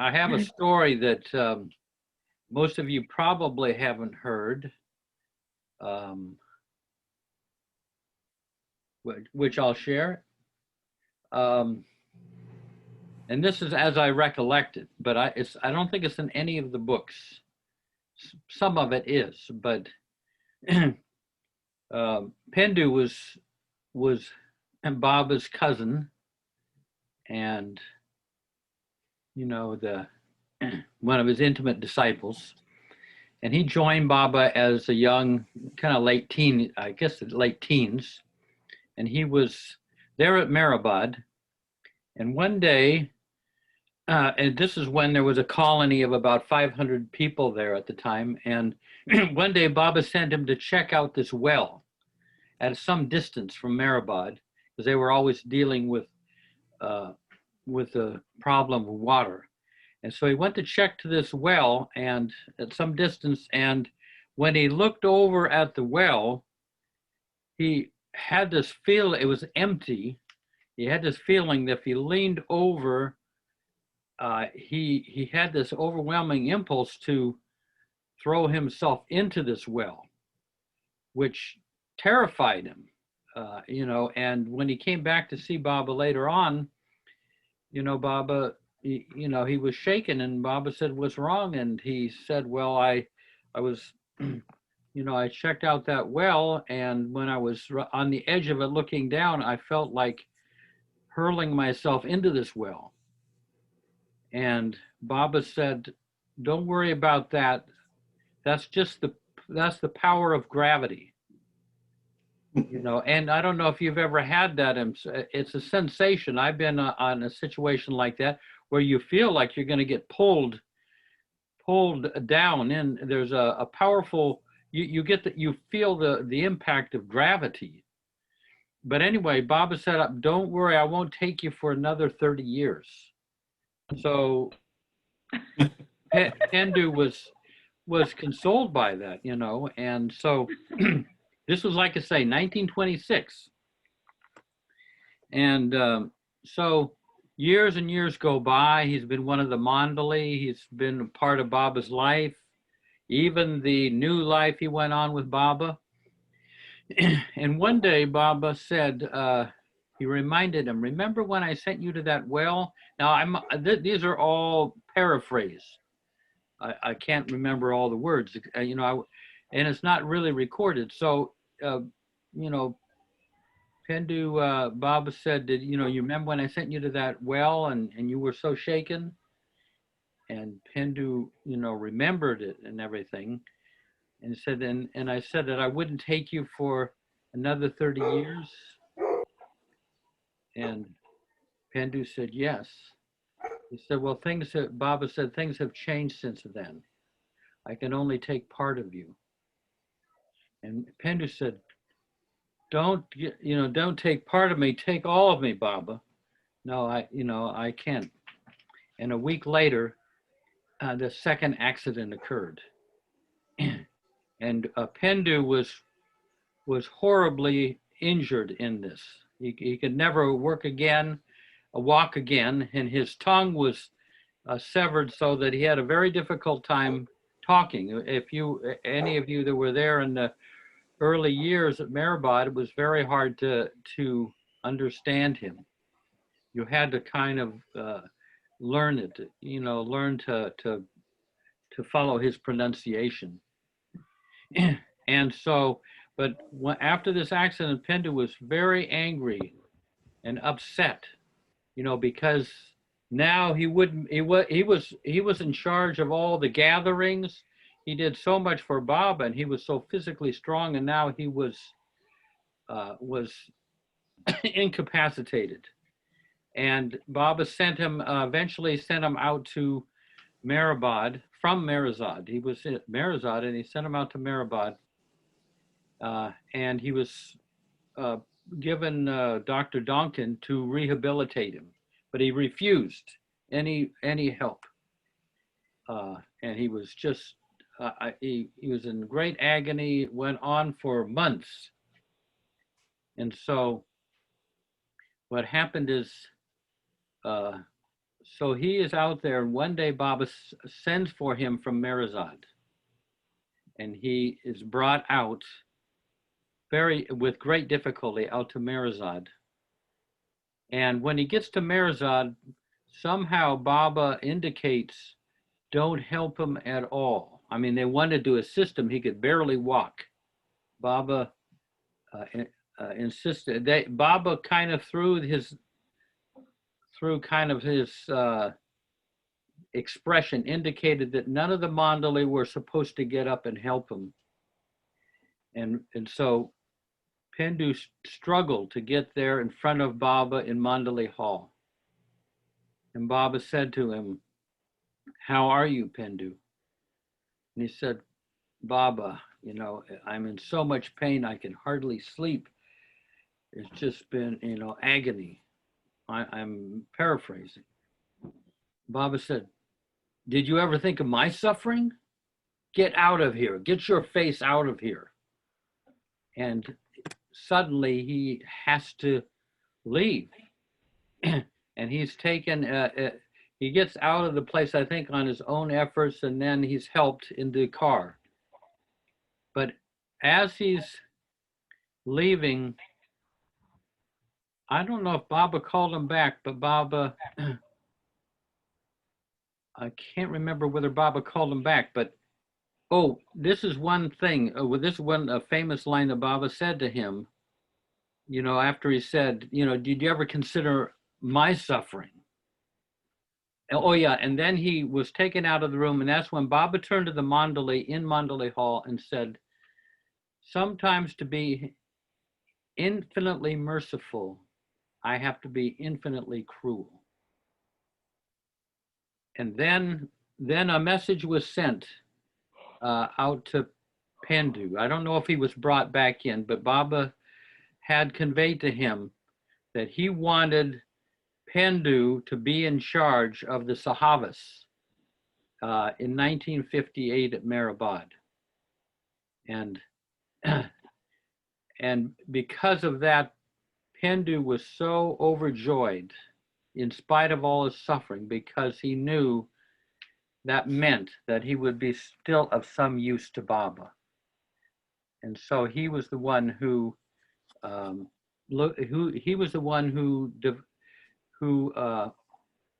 I have a story that most of you probably haven't heard, um, which I'll share. Um, and this is as I recollect it, but I don't think it's in any of the books. Some of it is, but Pendu was Baba's cousin, and the one of his intimate disciples, and he joined Baba as a young, kind of late teen, I guess late teens, and he was there at Mehrabad. And one day, and this is when there was a colony of about 500 people there at the time, and one day Baba sent him to check out this well at some distance from Mehrabad, because they were always dealing with the problem of water. And so he went to check to this well and at some distance. And when he looked over at the well, he had this feel it was empty. He had this feeling that if he leaned over, he had this overwhelming impulse to throw himself into this well, which terrified him. And when he came back to see Baba later on, Baba, he was shaken, and Baba said, "What's wrong?" And he said, "Well, I was, I checked out that well, and when I was on the edge of it looking down, I felt like hurling myself into this well." And Baba said, "Don't worry about that. That's the power of gravity." And I don't know if you've ever had that. It's a sensation. I've been on a situation like that where you feel like you're going to get pulled down, and there's a powerful, you feel the impact of gravity. But anyway, Baba said, "Don't worry, I won't take you for another 30 years. So Pendu was consoled by that, and so this was, like I say, 1926. And so years and years go by. He's been one of the Mandali. He's been a part of Baba's life, even the new life he went on with Baba. And one day Baba said, he reminded him, "Remember when I sent you to that well?" Now, these are all paraphrase. I can't remember all the words, and it's not really recorded. So, Pendu, Baba said, you remember when I sent you to that well and you were so shaken?" And Pendu, remembered it and everything, and said, and I said that I wouldn't take you for another 30 years. And Pendu said, "Yes." He said, "Well, Baba said, things have changed since then. I can only take part of you." And Pendu said, don't take part of me, take all of me, Baba." "No, I can't." And a week later, the second accident occurred. And Pendu was horribly injured in this. He could never walk again, and his tongue was severed, so that he had a very difficult time talking. If any of you that were there in the early years at Mehrabad, it was very hard to understand him. You had to kind of learn it, learn to follow his pronunciation. And so, but after this accident, Pendu was very angry and upset, because now he was in charge of all the gatherings. He did so much for Baba, and he was so physically strong, and now he was incapacitated. And Baba eventually sent him out to Mehrabad from Mehrabad. He was at Mehrabad, and he sent him out to Mehrabad. And he was given Dr. Donkin to rehabilitate him, but he refused any help. And he was just, he was in great agony. It went on for months. And so what happened is, So he is out there, and one day Baba sends for him from Merazad, and he is brought out with great difficulty out to Merazad. And when he gets to Merazad, somehow Baba indicates, don't help him at all. I mean, they wanted to assist him. He could barely walk. Baba insisted. Baba kind of through kind of his expression indicated that none of the Mandali were supposed to get up and help him. And so Pendu struggled to get there in front of Baba in Mandali Hall. And Baba said to him, how are you, Pendu? And he said, Baba, you know, I'm in so much pain, I can hardly sleep. It's just been, you know, agony. I'm paraphrasing. Baba said, did you ever think of my suffering? Get out of here. Get your face out of here. And suddenly he has to leave. And he's taken, he gets out of the place, I think, on his own efforts, and then he's helped in the car. But as he's leaving, I don't know if Baba called him back, but Baba, I can't remember whether Baba called him back, but oh, this is one thing. This is one famous line that Baba said to him, you know, after he said, you know, did you ever consider my suffering? Oh yeah, and then he was taken out of the room, and that's when Baba turned to the Mandali in Mandali Hall and said, sometimes to be infinitely merciful, I have to be infinitely cruel. And then a message was sent out to Pendu. I don't know if he was brought back in, but Baba had conveyed to him that he wanted Pendu to be in charge of the Sahavas in 1958 at Mehrabad. And because of that, Pendu was so overjoyed in spite of all his suffering, because he knew that meant that he would be still of some use to Baba. And so he was the one who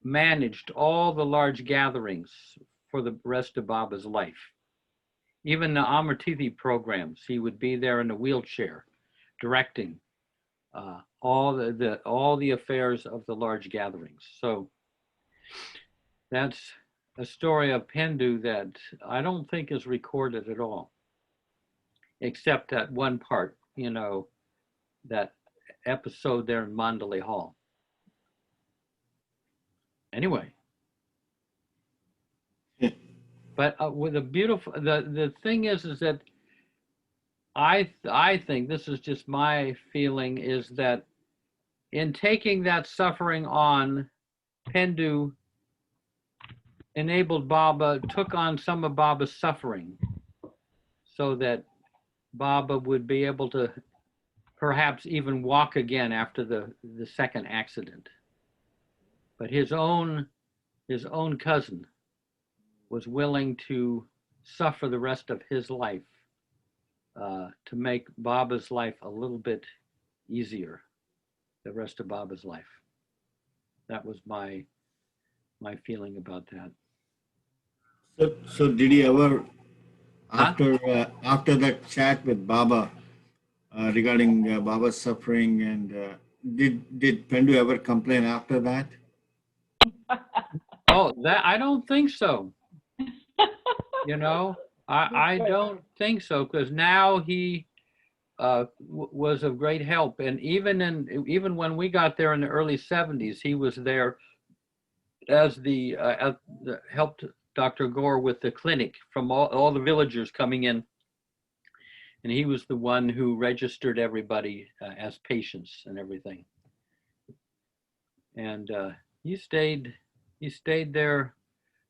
managed all the large gatherings for the rest of Baba's life. Even the Amartithi programs, he would be there in a wheelchair, directing all the affairs of the large gatherings. So that's a story of Pendu that I don't think is recorded at all, except that one part, you know, that episode there in Mandali Hall. Anyway, but with a beautiful, the thing is that I think, this is just my feeling, is that in taking that suffering on, Pendu enabled Baba, took on some of Baba's suffering, so that Baba would be able to perhaps even walk again after the second accident. But his own cousin was willing to suffer the rest of his life to make Baba's life a little bit easier, the rest of Baba's life. That was my feeling about that. So did he ever, after that chat with Baba regarding Baba's suffering, and did Pendu ever complain after that? Oh, that I don't think so. You know, I don't think so, because now he was of great help, and even when we got there in the early 70s, he was there as the helped Dr. Gore with the clinic from all the villagers coming in, and he was the one who registered everybody as patients and everything. And he stayed there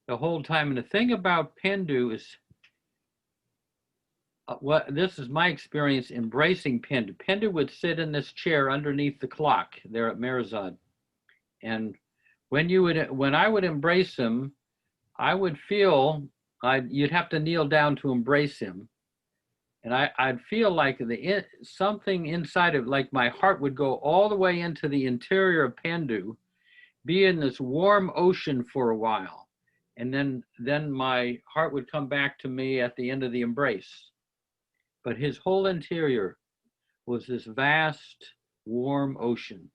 the whole time. And the thing about Pendu is, this is my experience embracing Pendu. Pendu would sit in this chair underneath the clock there at Merazad, and when I would embrace him, I would feel you'd have to kneel down to embrace him, and I'd feel like something inside of, like my heart would go all the way into the interior of Pandu, be in this warm ocean for a while, and then my heart would come back to me at the end of the embrace. But his whole interior was this vast, warm ocean.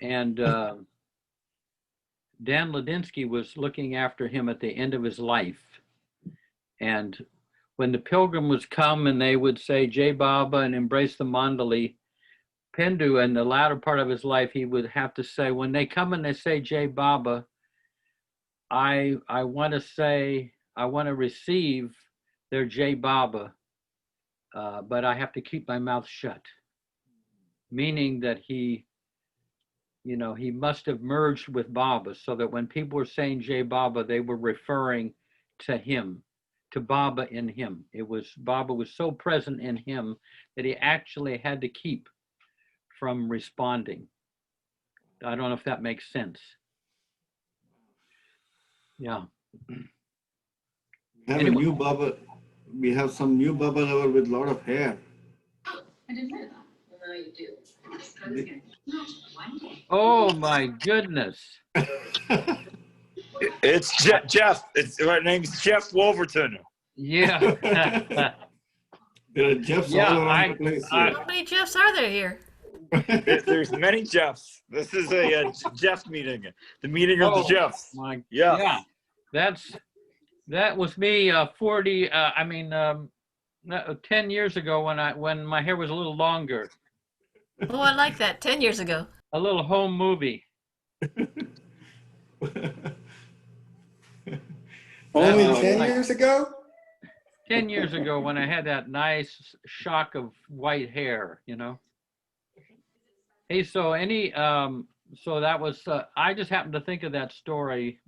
And Dan Ladinsky was looking after him at the end of his life. And when the pilgrim was come and they would say Jai Baba and embrace the mandali, Pendu, in the latter part of his life, he would have to say, when they come and they say Jai Baba, I want to receive their Jai Baba, but I have to keep my mouth shut. Meaning that he must have merged with Baba, so that when people were saying Jai Baba, they were referring to him, to Baba in him. Baba was so present in him that he actually had to keep from responding. I don't know if that makes sense. Yeah. We have a new Baba. We have some new Baba lover with a lot of hair. I didn't know that. Well, now you do. Oh my goodness. It's Jeff. My name's Jeff Wolverton. Yeah. There are Jeffs all around the place here. How many Jeffs are there here? There's many Jeffs. This is a Jeff meeting. The meeting of the Jeffs. Yeah. That was me 10 years ago when my hair was a little longer. Oh, I like that. 10 years ago. A little home movie. Only 10 years ago? 10 years ago when I had that nice shock of white hair, Hey, so that was, I just happened to think of that story,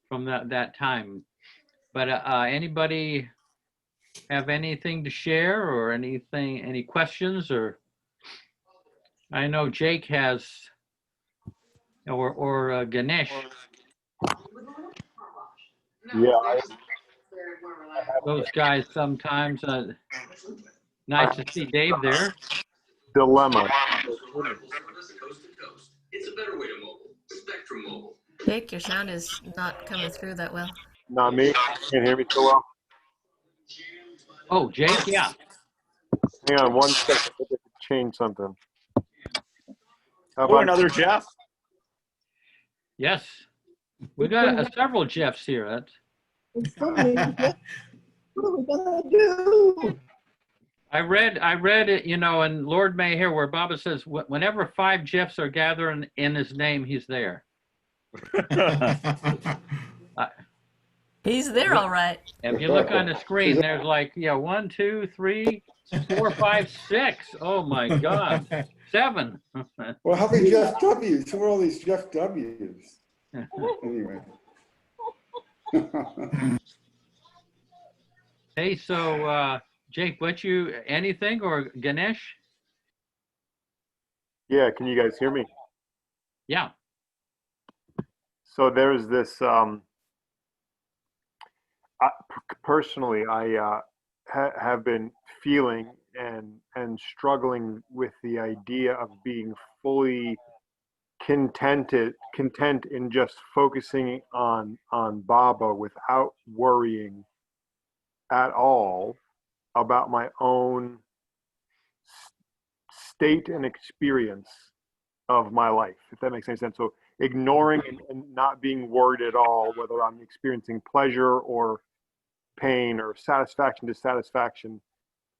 from that time. But anybody have anything to share or any questions? Or I know Jake has, or Ganesh. Yeah, Those guys sometimes. Nice to see Dave there. dilemma. It's a better way to mobile. Spectrum Mobile. Jake, your sound is not coming through that well. Not me. Can't hear me so well. Oh, Jake, yeah. Hang on 1 second. I think I could change something. How Oh, about another Jeff. Yes. We got several Jeffs here. What are we gonna do? I read it, in Lord May here, where Baba says, whenever 5 Jeffs are gathering in his name, he's there. He's there, all right. If you look on the screen, there's 1, 2, 3, 4, 5, 6. Oh my God, 7. Well, how many Jeff W's? Who are all these Jeff W's? Anyway. Hey, so Jake, anything, or Ganesh? Yeah, can you guys hear me? Yeah. So there's this, personally, I have been feeling and struggling with the idea of being fully content in just focusing on Baba without worrying at all about my own state and experience of my life, if that makes any sense. So ignoring and not being worried at all whether I'm experiencing pleasure or pain or satisfaction, dissatisfaction,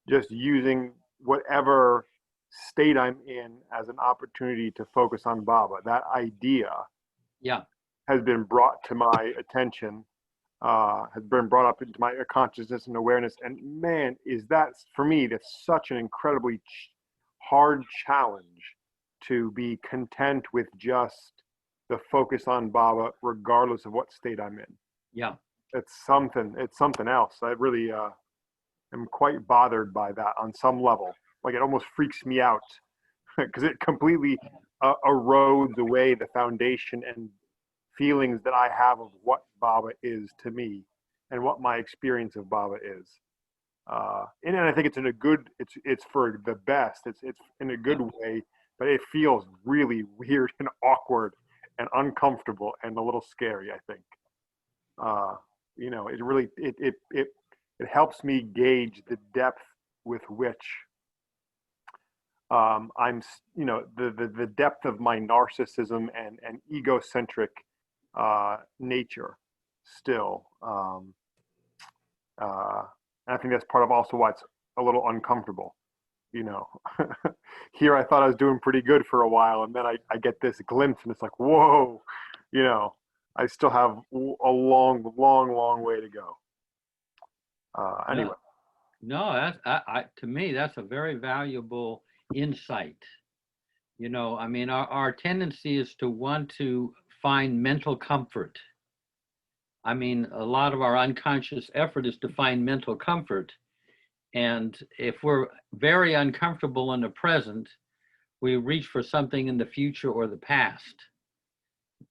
just using whatever state I'm in as an opportunity to focus on Baba. That idea has been brought to my attention, has been brought up into my consciousness and awareness. And man, is that, for me, that's such an incredibly hard challenge to be content with just the focus on Baba, regardless of what state I'm in. Yeah. It's something else. I really am quite bothered by that on some level. Like, it almost freaks me out because it completely erodes away the foundation and feelings that I have of what Baba is to me and what my experience of Baba is. And I think it's in a good, it's for the best. It's in a good way, but it feels really weird and awkward and uncomfortable and a little scary, I think. You know, it really, it helps me gauge the depth with which I'm, you know, the depth of my narcissism and egocentric nature still. And I think that's part of also why it's a little uncomfortable. You know, here I thought I was doing pretty good for a while, and then I get this glimpse, and it's like, whoa, you know, I still have a long way to go. Anyway. No, that's to me, that's a very valuable insight. You know, I mean, our tendency is to want to find mental comfort. I mean, a lot of our unconscious effort is to find mental comfort. And if we're very uncomfortable in the present, we reach for something in the future or the past.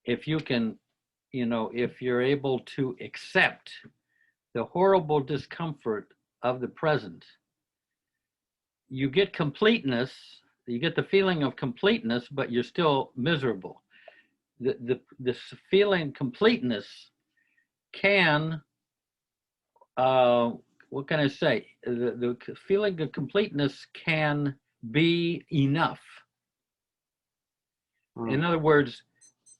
If you can, you know, if you're able to accept the horrible discomfort of the present, you get completeness, you get the feeling of completeness, but you're still miserable. This feeling completeness can, what can I say? The feeling of completeness can be enough. In other words,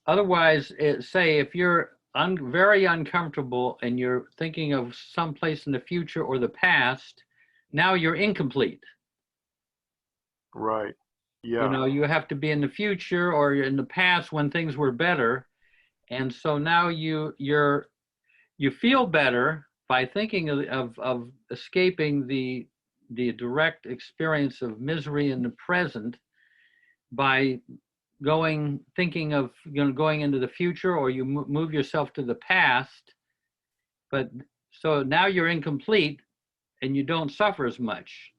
otherwise, say if you're very uncomfortable and you're thinking of some place in the future or the past, now you're incomplete. Right. Yeah. You know, you have to be in the future or in the past when things were better. And so now you feel better by thinking of escaping the direct experience of misery in the present by thinking of, you know, going into the future, or you move yourself to the past. But so now you're incomplete and you don't suffer as much.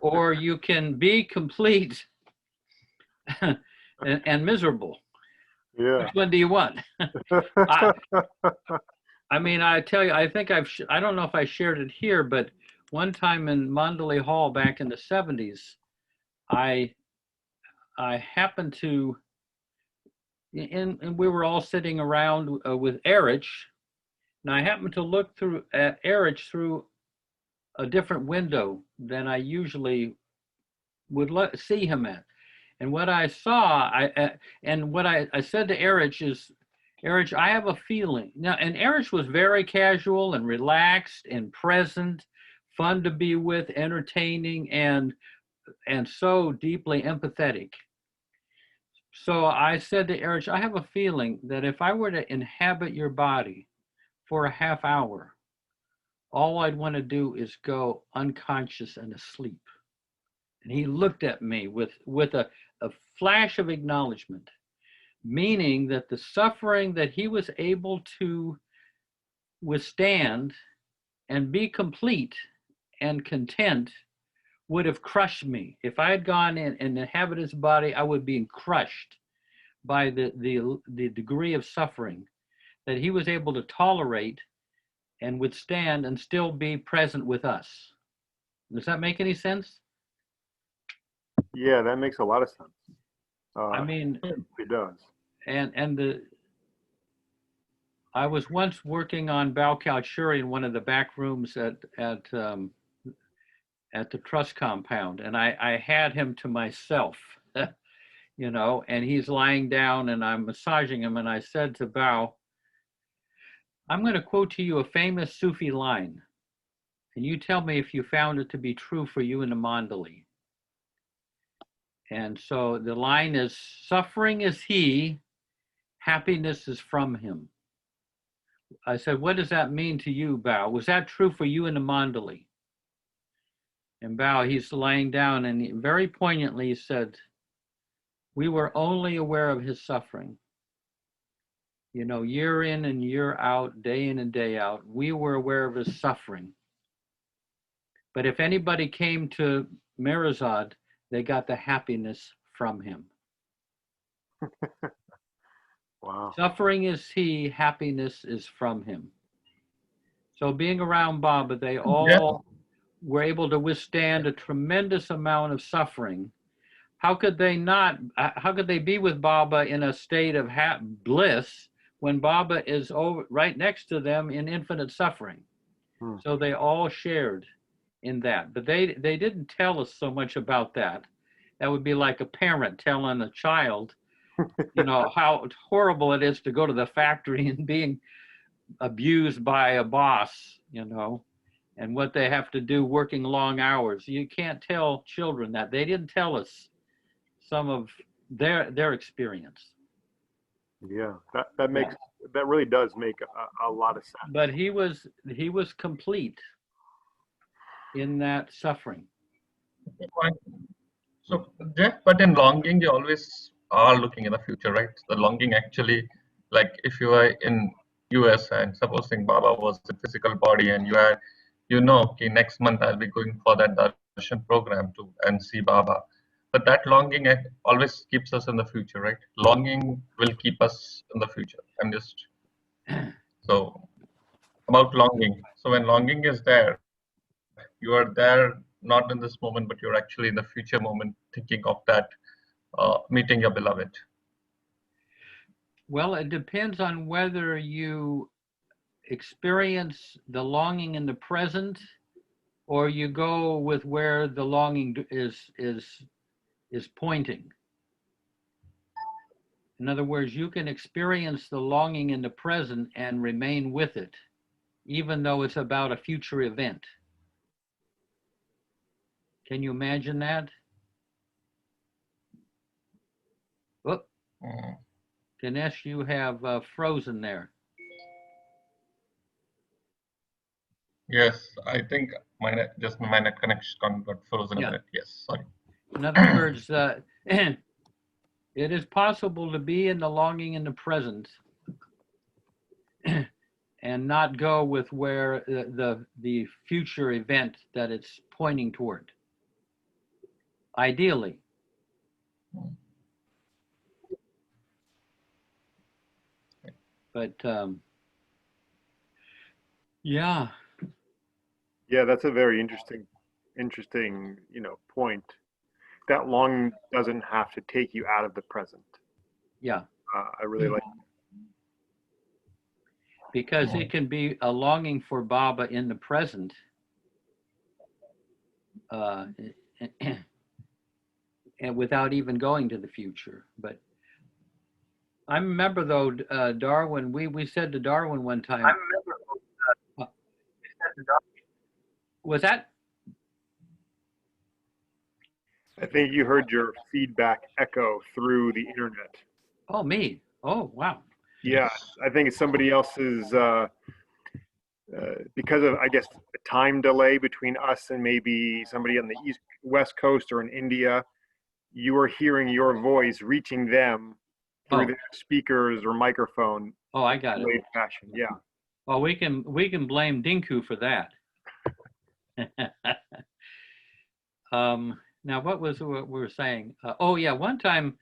Or you can be complete and miserable. Yeah. Which one do you want? I mean, I tell you, I think I don't know if I shared it here, but one time in Mandalay Hall back in the 70s, I happened to, and we were all sitting around with Erich, and I happened to look at Erich through a different window than I usually would see him at. And what I saw, and what I said to Erich is, Erich, I have a feeling. Now, and Erich was very casual and relaxed and present, fun to be with, entertaining, and so deeply empathetic. So I said to Erich, I have a feeling that if I were to inhabit your body for a half hour, all I'd want to do is go unconscious and asleep. And he looked at me with a flash of acknowledgement, meaning that the suffering that he was able to withstand and be complete and content would have crushed me. If I had gone in and inhabited his body, I would be crushed by the degree of suffering that he was able to tolerate and withstand and still be present with us. Does that make any sense? Yeah, that makes a lot of sense. I mean, it does. I was once working on Bao Churi in one of the back rooms at the trust compound, and I had him to myself, you know, and he's lying down and I'm massaging him, and I said to Bao, I'm going to quote to you a famous Sufi line, and you tell me if you found it to be true for you in the Mandali. And so the line is, suffering is he, happiness is from him. I said, what does that mean to you, Bao? Was that true for you in the Mandali? And Bao, he's laying down, and he very poignantly he said, we were only aware of his suffering. You know, year in and year out, day in and day out, we were aware of his suffering. But if anybody came to Mirazad, they got the happiness from him. Wow. Suffering is he, happiness is from him. So being around Baba, they all were able to withstand a tremendous amount of suffering. How could they not? How could they be with Baba in a state of bliss when Baba is over right next to them in infinite suffering? Hmm. So they all shared in that, but they didn't tell us so much about that. That would be like a parent telling a child, you know, how horrible it is to go to the factory and being abused by a boss, you know, and what they have to do working long hours. You can't tell children that. They didn't tell us some of their experience. Yeah, that makes that really does make a lot of sense. But he was complete in that suffering. Fine. So, Jeff, but in longing, you always are looking in the future, right? The longing actually, like if you are in US and supposing Baba was in physical body and you are, you know, okay, next month I'll be going for that darshan program to and see Baba. But that longing always keeps us in the future, right? Longing will keep us in the future. I'm just so about longing. So when longing is there, you are there not in this moment, but you're actually in the future moment thinking of that meeting your beloved. Well, it depends on whether you experience the longing in the present or you go with where the longing is pointing. In other words, you can experience the longing in the present and remain with it, even though it's about a future event. Can you imagine that? Oh, Ganesh, you have frozen there. Yes, I think my net connection got frozen a Yeah. minute. Yes, sorry. In other words, it is possible to be in the longing in the present and not go with where the future event that it's pointing toward. Ideally. But yeah. Yeah, that's a very interesting, point. That longing doesn't have to take you out of the present. Yeah. I really like. Because it can be a longing for Baba in the present. And without even going to the future. But I remember though, Darwin, we said to Darwin one time. Was that? I think you heard your feedback echo through the internet. Oh, me. Oh, wow. Yeah, I think it's somebody else's, because of, I guess, the time delay between us and maybe somebody on the West Coast or in India. You are hearing your voice reaching them through the speakers or microphone. Oh, I got it. Fashion, yeah. Well, we can blame Dinku for that. Now, what was what we were saying? Oh, yeah, one time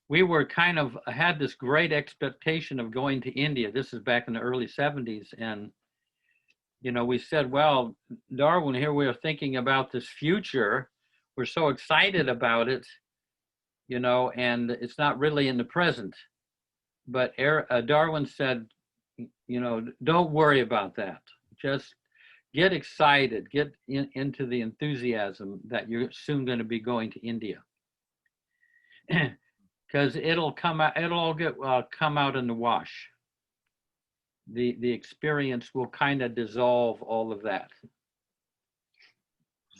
we were kind of had this great expectation of going to India. This is back in the early 70s. And, you know, we said, well, Darwin, here we are thinking about this future. We're so excited about it, you know, and it's not really in the present. But Darwin said, you know, don't worry about that. Just get excited, get into the enthusiasm that you're soon going to be going to India. Because it'll come out, it'll all get come out in the wash. The experience will kind of dissolve all of that.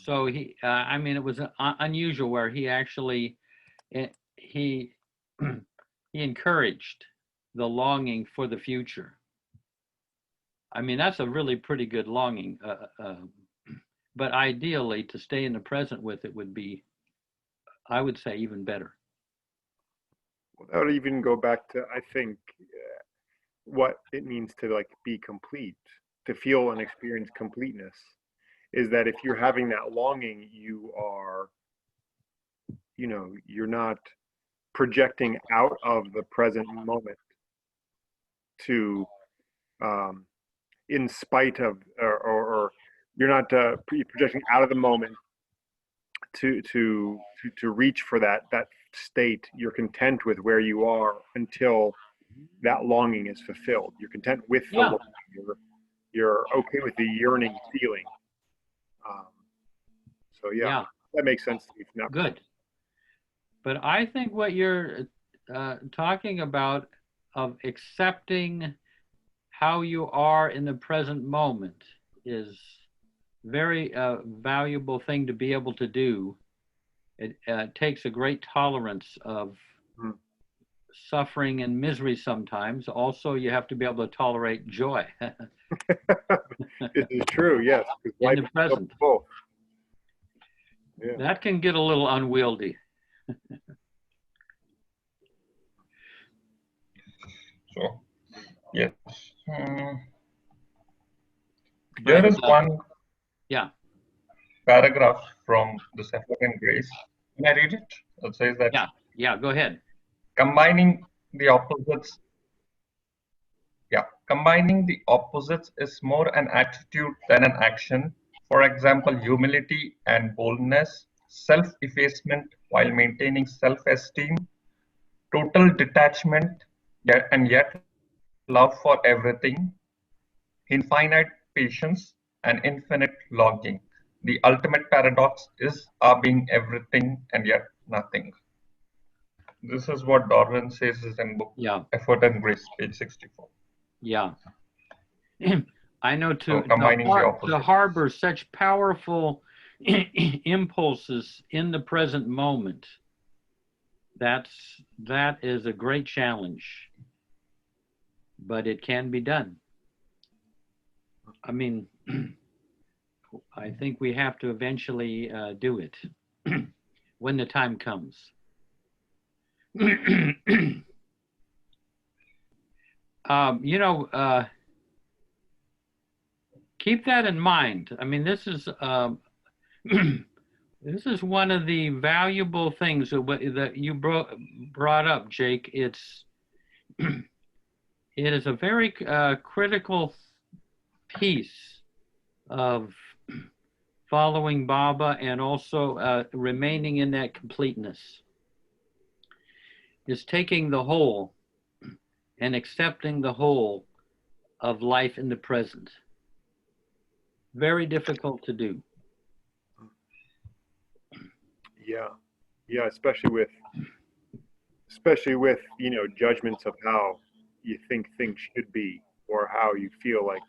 So he, I mean, it was unusual where he actually, he encouraged the longing for the future. I mean, that's a really pretty good longing. But ideally, to stay in the present with it would be, I would say, even better. Well, that would even go back to, I think, what it means to like be complete, to feel and experience completeness, is that if you're having that longing, you are you're not projecting out of the present moment to, in spite of, or you're not projecting out of the moment to reach for that state. You're content with where you are until that longing is fulfilled. You're content with the Yeah. longing. You're okay with the yearning feeling. So Yeah. that makes sense to me from that Good. But I think what you're talking about of accepting how you are in the present moment is very valuable thing to be able to do. It takes a great tolerance of suffering and misery sometimes. Also, you have to be able to tolerate joy. It is true, yes. In the present. Both. Yeah. That can get a little unwieldy. So, yes. But, There is one yeah. paragraph from this Effort and Grace. Can I read it? It says that Yeah, go ahead. combining the opposites is more an attitude than an action. For example, humility and boldness, self-effacement while maintaining self-esteem, total detachment and yet love for everything, infinite patience and infinite longing. The ultimate paradox is our being everything and yet nothing. This is what Darwin says in book Effort and Grace, page 64. Yeah. I know So combining the opposites. to harbor such powerful impulses in the present moment, that is a great challenge, but it can be done. I mean, I think we have to eventually do it when the time comes. Keep that in mind. I mean, this is this is one of the valuable things that you brought up, Jake. It is a very critical piece of following Baba and also remaining in that completeness. Is taking the whole and accepting the whole of life in the present. Very difficult to do. Yeah, especially with judgments of how you think things should be, or how you feel like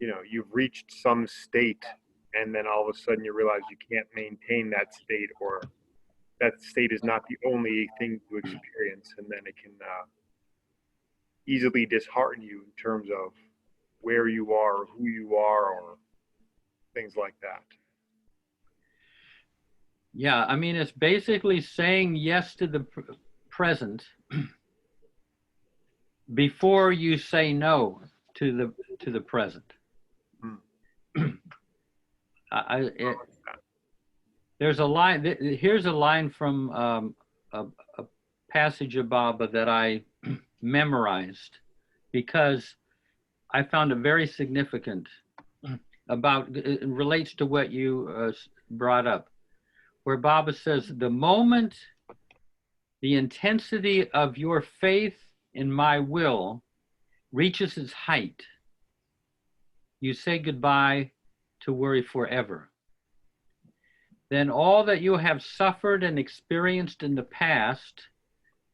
you've reached some state, and then all of a sudden you realize you can't maintain that state, or that state is not the only thing to experience, and then it can easily dishearten you in terms of where you are, or who you are, or things like that. Yeah, I mean, it's basically saying yes to the present before you say no to the present. There's a line. Here's a line from a passage of Baba that I memorized because I found it very significant. It relates to what you brought up, where Baba says, the moment the intensity of your faith in my will reaches its height, you say goodbye to worry forever. Then all that you have suffered and experienced in the past,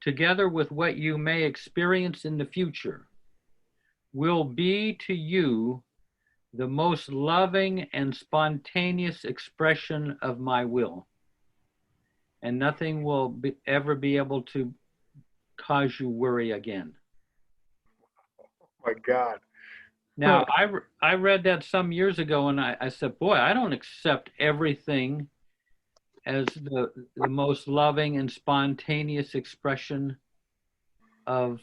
together with what you may experience in the future, will be to you the most loving and spontaneous expression of my will. And nothing will ever be able to cause you worry again. Oh my God. Now, I read that some years ago, and I said, boy, I don't accept everything as the most loving and spontaneous expression of,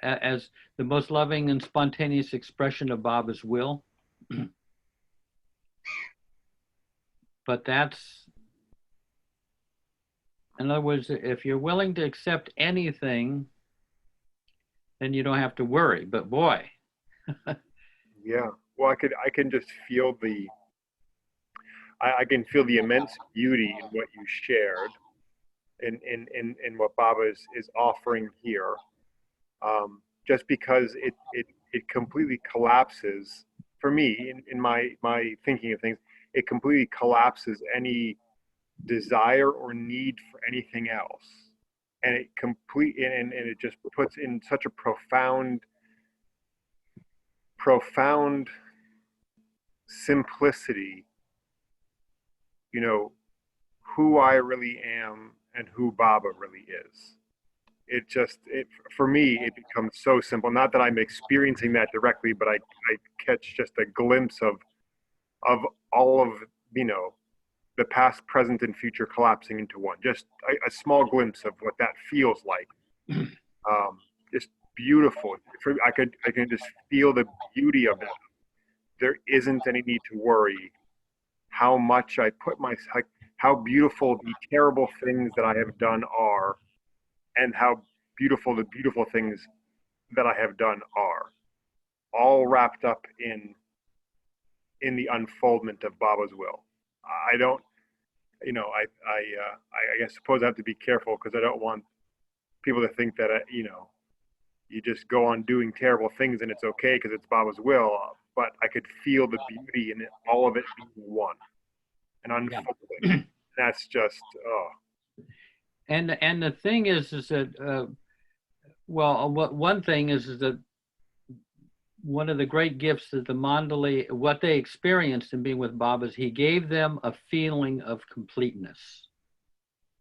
as the most loving and spontaneous expression of Baba's will. But that's In other words, if you're willing to accept anything, then you don't have to worry. But boy, Yeah. Well, I can just feel I can feel the immense beauty in what you shared, in what Baba is offering here. Just because it completely collapses for me in my thinking of things, it completely collapses any desire or need for anything else, and and it just puts in such a profound simplicity, you know, who I really am and who Baba really is. It for me it becomes so simple. Not that I'm experiencing that directly, but I catch just a glimpse of all of, you know, the past, present, and future collapsing into one. Just a small glimpse of what that feels like. Just beautiful. I can just feel the beauty of that. There isn't any need to worry how much I put like, how beautiful the terrible things that I have done are, and how beautiful the beautiful things that I have done are, all wrapped up in the unfoldment of Baba's will. I don't, you know, I suppose I have to be careful because I don't want people to think that, you know, you just go on doing terrible things and it's okay because it's Baba's will. But I could feel the beauty in it, all of it being one and unfolding. Yeah. That's just, oh. And the thing is that well, one thing is that one of the great gifts that the Mandali, what they experienced in being with Baba, is he gave them a feeling of completeness,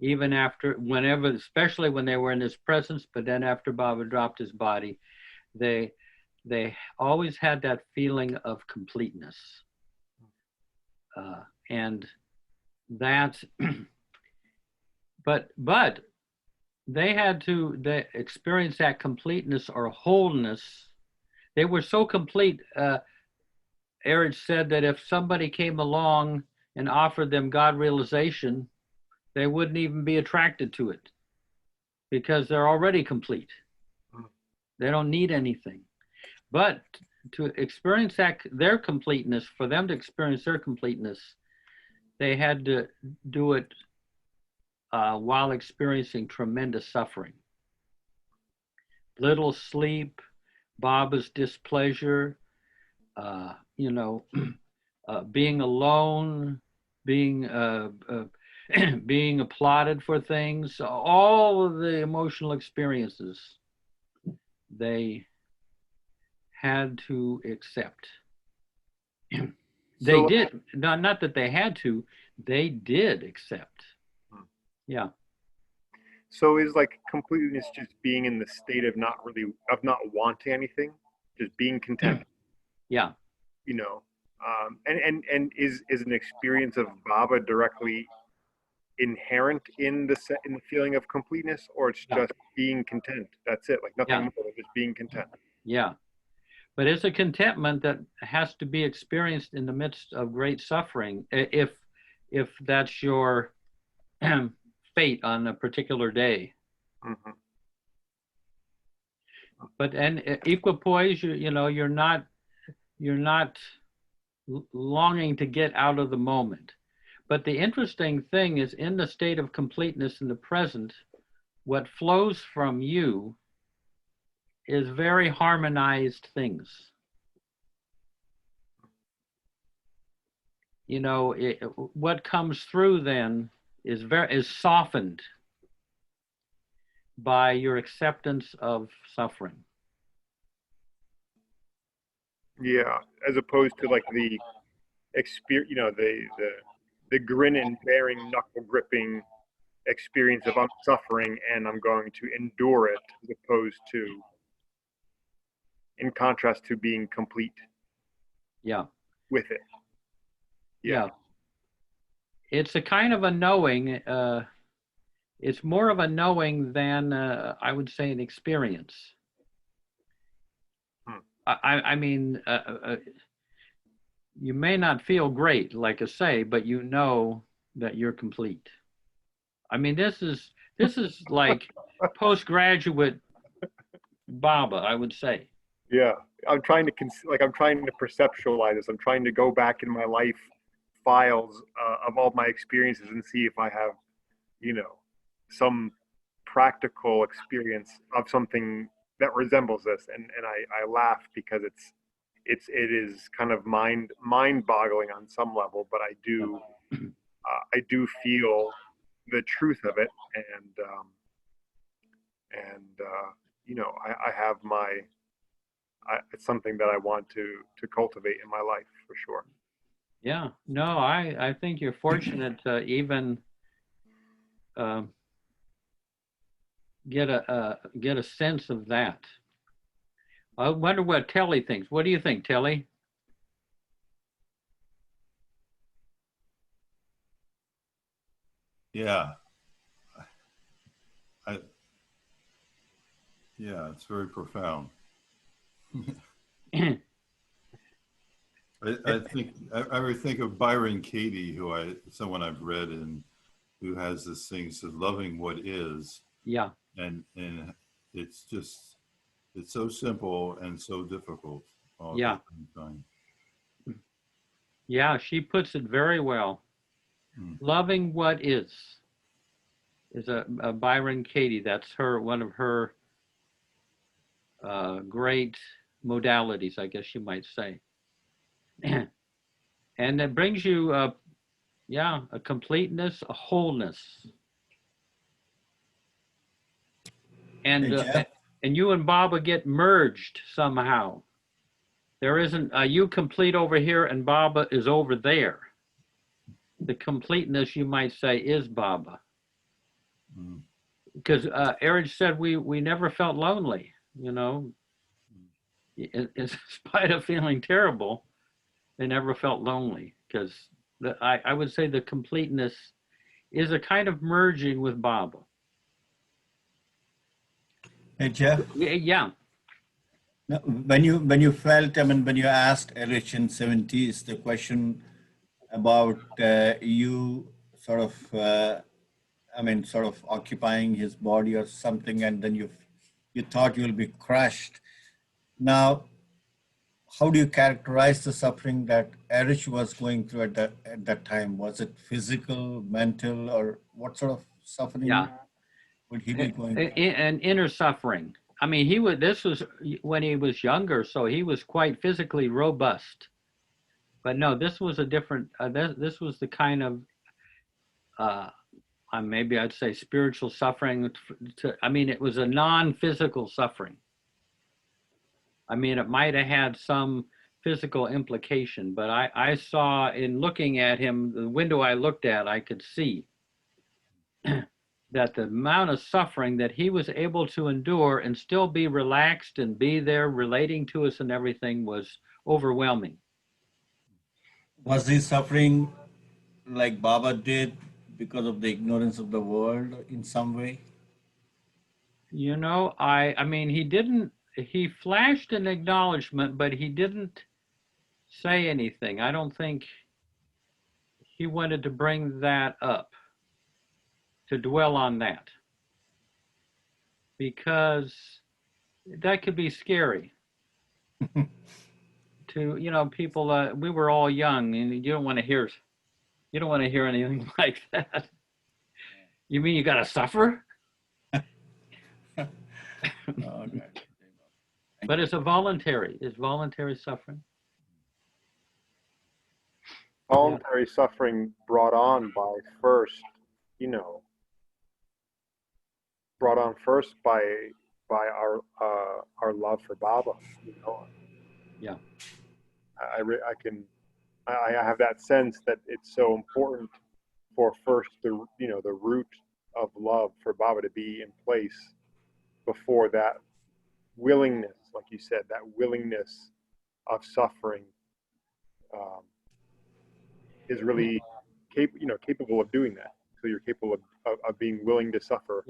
even after, whenever, especially when they were in his presence. But then after Baba dropped his body, they always had that feeling of completeness, and that's. But they had to experience that completeness or wholeness. They were so complete. Erich said that if somebody came along and offered them God realization, they wouldn't even be attracted to it because they're already complete. They don't need anything. But to experience their completeness, for them to experience their completeness, they had to do it while experiencing tremendous suffering. Little sleep, Baba's displeasure, you know, being alone, being being applauded for things, all of the emotional experiences they had to accept. They did, not that they had to, they did accept. Yeah. So is like completeness just being in the state of not wanting anything, just being content? Yeah. You know, and is an experience of Baba directly inherent in the feeling of completeness, or it's just being content? That's it, like nothing more than just being content. Yeah. But it's a contentment that has to be experienced in the midst of great suffering, if that's your fate on a particular day. Mm-hmm. But and equipoise, you know, you're not longing to get out of the moment. But the interesting thing is, in the state of completeness in the present, what flows from you is very harmonized things. You know, what comes through then is softened by your acceptance of suffering. Yeah, as opposed to like the experience, you know, the grin and bearing, knuckle gripping experience of I'm suffering and I'm going to endure it, as opposed to, in contrast to being complete. Yeah. With it. Yeah. It's a kind of a knowing. It's more of a knowing than I would say an experience. I mean, you may not feel great, like I say, but you know that you're complete. I mean, this is like postgraduate Baba, I would say. Yeah, I'm trying to I'm trying to perceptualize this. I'm trying to go back in my life files of all my experiences and see if I have, you know, some practical experience of something that resembles this. And I laugh because it is kind of mind boggling on some level, but I do feel the truth of it, and you know, I have it's something that I want to cultivate in my life for sure. Yeah, no, I think you're fortunate to even get a sense of that. I wonder what Telly thinks. What do you think, Telly? Yeah. Yeah, it's very profound. I think I ever think of Byron Katie, someone I've read and who has this thing says loving what is. Yeah. And it's just it's so simple and so difficult all Yeah. at the same time. Yeah, she puts it very well. Loving what is a Byron Katie. That's one of her great modalities, I guess you might say. And it brings you, a completeness, a wholeness. And Hey, Jeff? and you and Baba get merged somehow. There isn't you complete over here and Baba is over there. The completeness, you might say, is Baba. Because Eric said we never felt lonely, you know. In spite of feeling terrible, they never felt lonely, because I would say the completeness is a kind of merging with Baba. Hey, Jeff? Yeah. Now, when you felt, I mean, when you asked Erich in 70s, the question about you sort of, sort of occupying his body or something, and then you thought you'll be crushed. Now, how do you characterize the suffering that Erich was going through at that time? Was it physical, mental, or what sort of suffering would he be going through? An inner suffering. I mean, this was when he was younger, so he was quite physically robust. But no, this was a different, this was the kind of, maybe I'd say spiritual suffering. I mean, it was a non-physical suffering. I mean, it might have had some physical implication, but I saw in looking at him, the window I looked at, I could see that the amount of suffering that he was able to endure and still be relaxed and be there relating to us and everything was overwhelming. Was he suffering like Baba did because of the ignorance of the world in some way? You know, I mean, he flashed an acknowledgement, but he didn't say anything. I don't think he wanted to bring that up, to dwell on that, because that could be scary to, you know, people. We were all young, and you don't want to hear anything like that. You mean you got to suffer? But it's voluntary suffering. Voluntary suffering brought on first by our love for Baba. You know? Yeah. I have that sense that it's so important for first the root of love for Baba to be in place before that willingness, like you said, that willingness of suffering is really capable of doing that. So you're capable of being willing to suffer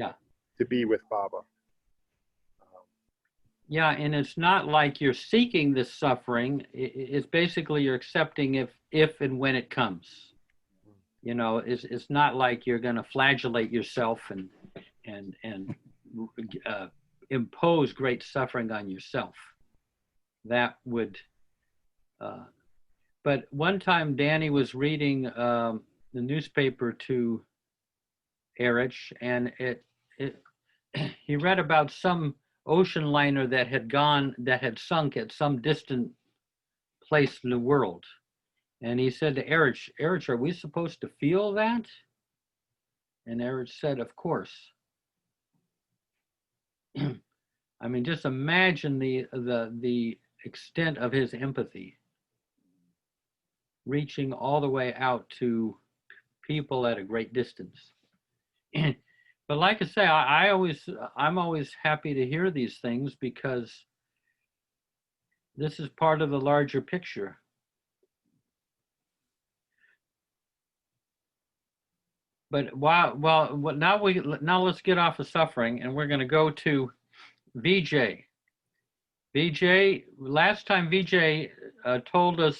to be with Baba. Yeah, and it's not like you're seeking this suffering. It's basically you're accepting if and when it comes. You know, it's not like you're going to flagellate yourself and impose great suffering on yourself. That would. But one time, Danny was reading the newspaper to Erich, and he read about some ocean liner that had sunk at some distant place in the world. And he said to Erich, are we supposed to feel that? And Erich said, of course. I mean, just imagine the extent of his empathy, reaching all the way out to people at a great distance. But like I say, I'm always happy to hear these things because this is part of the larger picture. But now let's get off of suffering, and we're going to go to VJ. VJ, last time VJ told us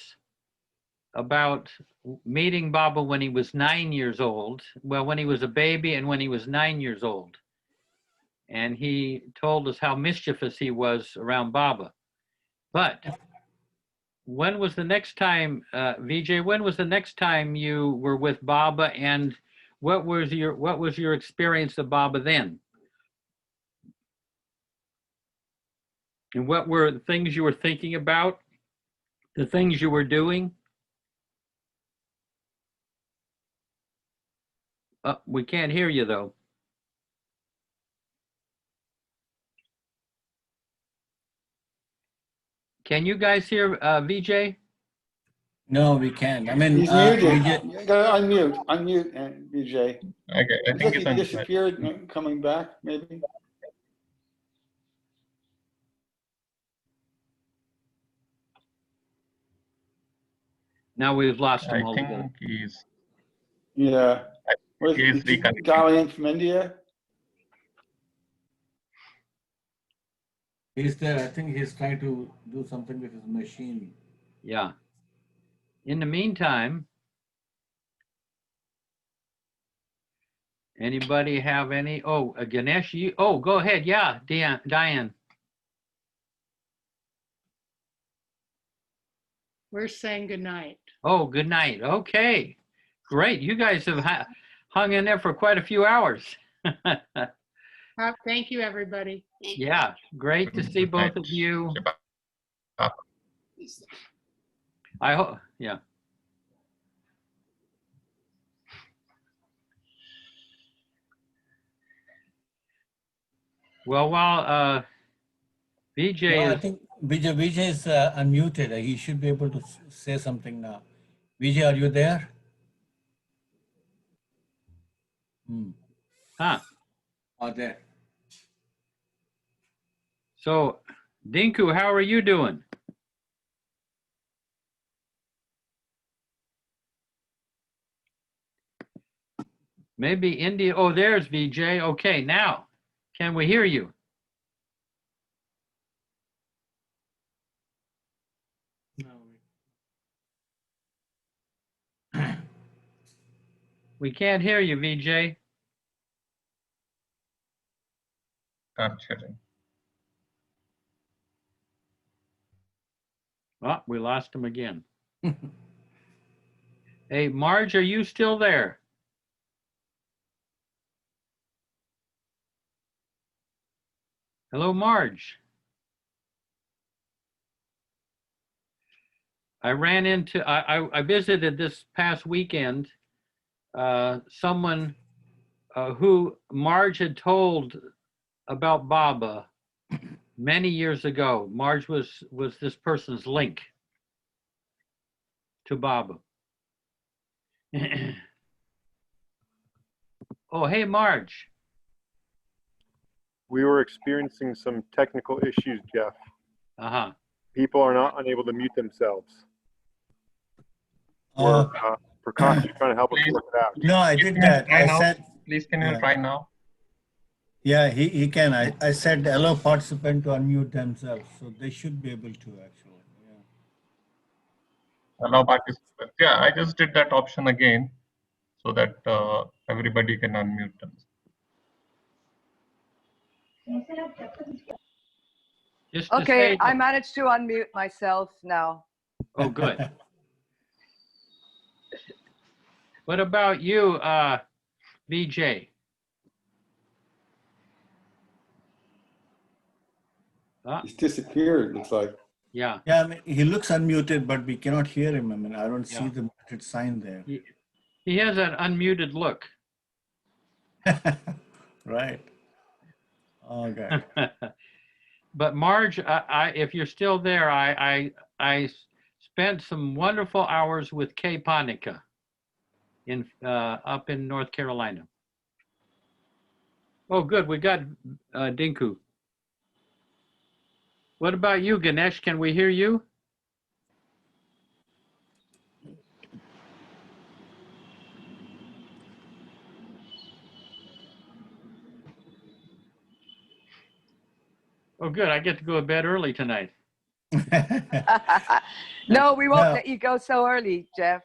about meeting Baba when he was 9 years old. Well, when he was a baby and when he was 9 years old. And he told us how mischievous he was around Baba. But when was the next time, VJ, when was the next time you were with Baba, and what was your experience of Baba then? And what were the things you were thinking about, the things you were doing? We can't hear you though. Can you guys hear VJ? No, we can't. I mean, He's muted. Vijay- You gotta unmute, BJ. Okay, I Looks think like it's he on. disappeared, coming back, maybe. Now we've lost him I altogether. think he's. Yeah. I Where's think he's is he reconnecting. dialing in from India? he's there. I think he's trying to do something with his machine. Yeah. In the meantime, anybody have any? Oh, Ganesh, go ahead. Yeah, Diane. We're saying goodnight. Oh, good night. Okay, great. You guys have hung in there for quite a few hours. Thank you, everybody. Yeah, great to see both of you. I hope, yeah. Well, while VJ No, I is, think Vijay is unmuted. He should be able to say something now. Vijay, are you there? There. So, Dinku, how are you doing? Maybe India. Oh, there's VJ. Okay, now, can we hear you? We can't hear you, VJ. Capturing. Oh, we lost him again. Hey, Marge, are you still there? Hello, Marge. I ran into, I visited this past weekend someone who Marge had told about Baba many years ago. Marge was this person's link to Baba. Oh, hey, Marge. We were experiencing some technical issues, Jeff. Uh-huh. People are not unable to mute themselves. Prakash is trying to help us work it out. No, I did that. I said, Please, can you try now? yeah, he can. I said allow participant to unmute themselves, so they should be able to actually. Yeah. Allow participants. Yeah, I just did that option again. so that everybody can unmute them. Just to Okay, say I that- managed to unmute myself now. Oh, good. What about you, VJ? He's disappeared, looks like. Yeah. Yeah, I mean, he looks unmuted, but we cannot hear him. I mean, I don't see Yeah. the muted sign there. He has an unmuted look. Right. Okay. But Marge, if you're still there, I spent some wonderful hours with Kay Ponica up in North Carolina. Oh, good. We got Dinku. What about you, Ganesh? Can we hear you? Oh, good. I get to go to bed early tonight. No, we won't No. let you go so early, Jeff.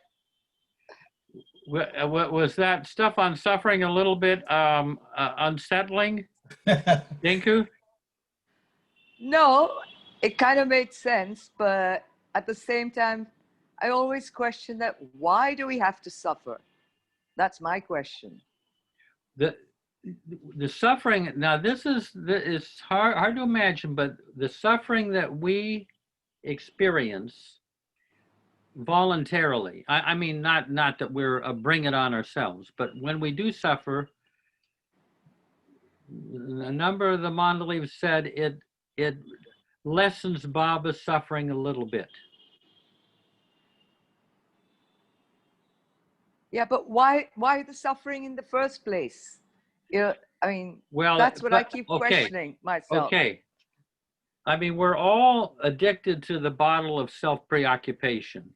What was that stuff on suffering a little bit unsettling, Dinku? No, it kind of made sense, but at the same time, I always question that, why do we have to suffer? That's my question. The suffering, now this is hard to imagine, but the suffering that we experience voluntarily, I mean, not that we're bring it on ourselves, but when we do suffer, a number of the Mondelevs said it lessens Baba's suffering a little bit. Yeah, but why the suffering in the first place? You know, I mean, Well, that's what I but- keep okay. questioning myself. Okay. I mean, we're all addicted to the bottle of self-preoccupation.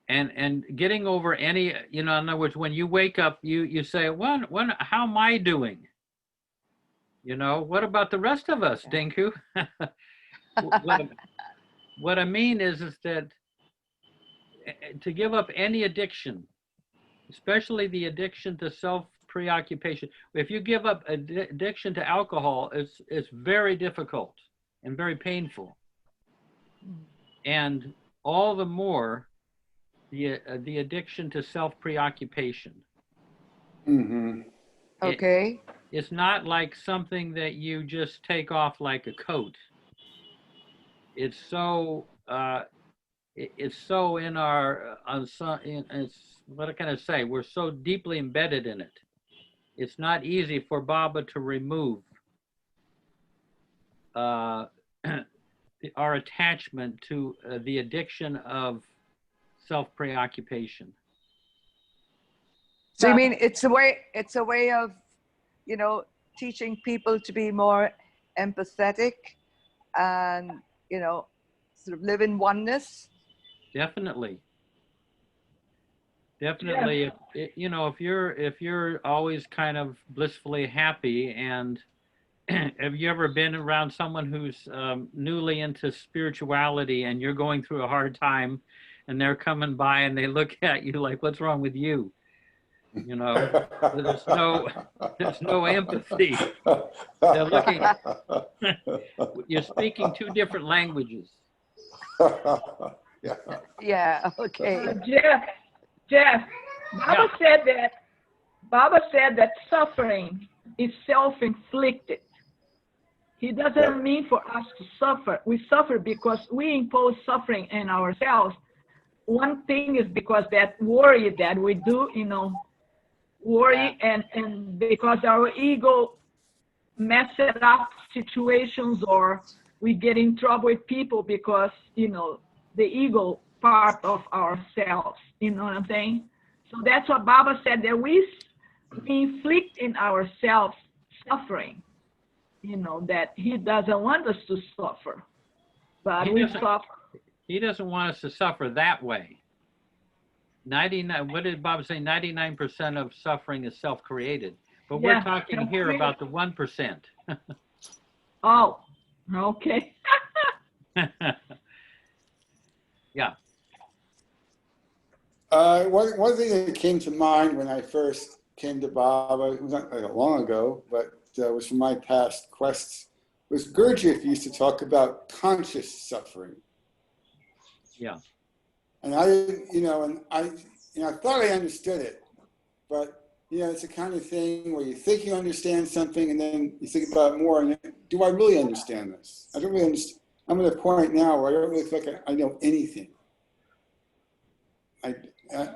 And getting over any, in other words, when you wake up, you say, how am I doing? What about the rest of us, Dinku? What I mean is that to give up any addiction, especially the addiction to self-preoccupation, if you give up addiction to alcohol, it's very difficult and very painful. And all the more the addiction to self-preoccupation. Mm-hmm. Okay. It's not like something that you just take off like a coat. It's so in our what can I say? We're so deeply embedded in it. It's not easy for Baba to remove our attachment to the addiction of self-preoccupation. So you mean it's a way of, teaching people to be more empathetic and, sort of live in oneness? Definitely. Definitely. If you're always kind of blissfully happy, and have you ever been around someone who's newly into spirituality and you're going through a hard time and they're coming by and they look at you like, what's wrong with you? There's no empathy. They're looking, you're speaking two different languages. Yeah, okay. Jeff, Baba said that suffering is self-inflicted. He doesn't mean for us to suffer. We suffer because we impose suffering on ourselves. One thing is because that worry that we do, worry and because our ego messes up situations, or we get in trouble with people because, the ego part of ourselves, you know what I'm saying? So that's what Baba said, that we inflict in ourselves suffering, that he doesn't want us to suffer, but we suffer. He doesn't want us to suffer that way. 99, what did Bob say? 99% of suffering is self-created. But we're talking here about the 1%. Oh, okay. Yeah. One thing that came to mind when I first came to Baba, it was not like long ago, but was from my past quests, was Gurdjieff used to talk about conscious suffering. Yeah. And I thought I understood it, but it's the kind of thing where you think you understand something and then you think about it more and do I really understand this? I don't really understand. I'm at a point now where I don't really feel like I know anything.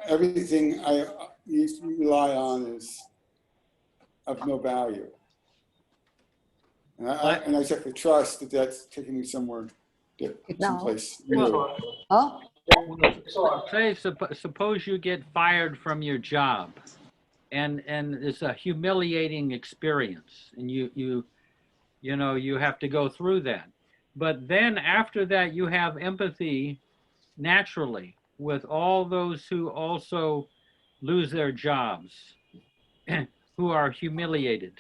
Everything I used to rely on is of no value. And I just have to trust that that's taking me somewhere, someplace. No. Huh? Suppose you get fired from your job, and it's a humiliating experience, and you have to go through that. But then after that, you have empathy naturally with all those who also lose their jobs, who are humiliated.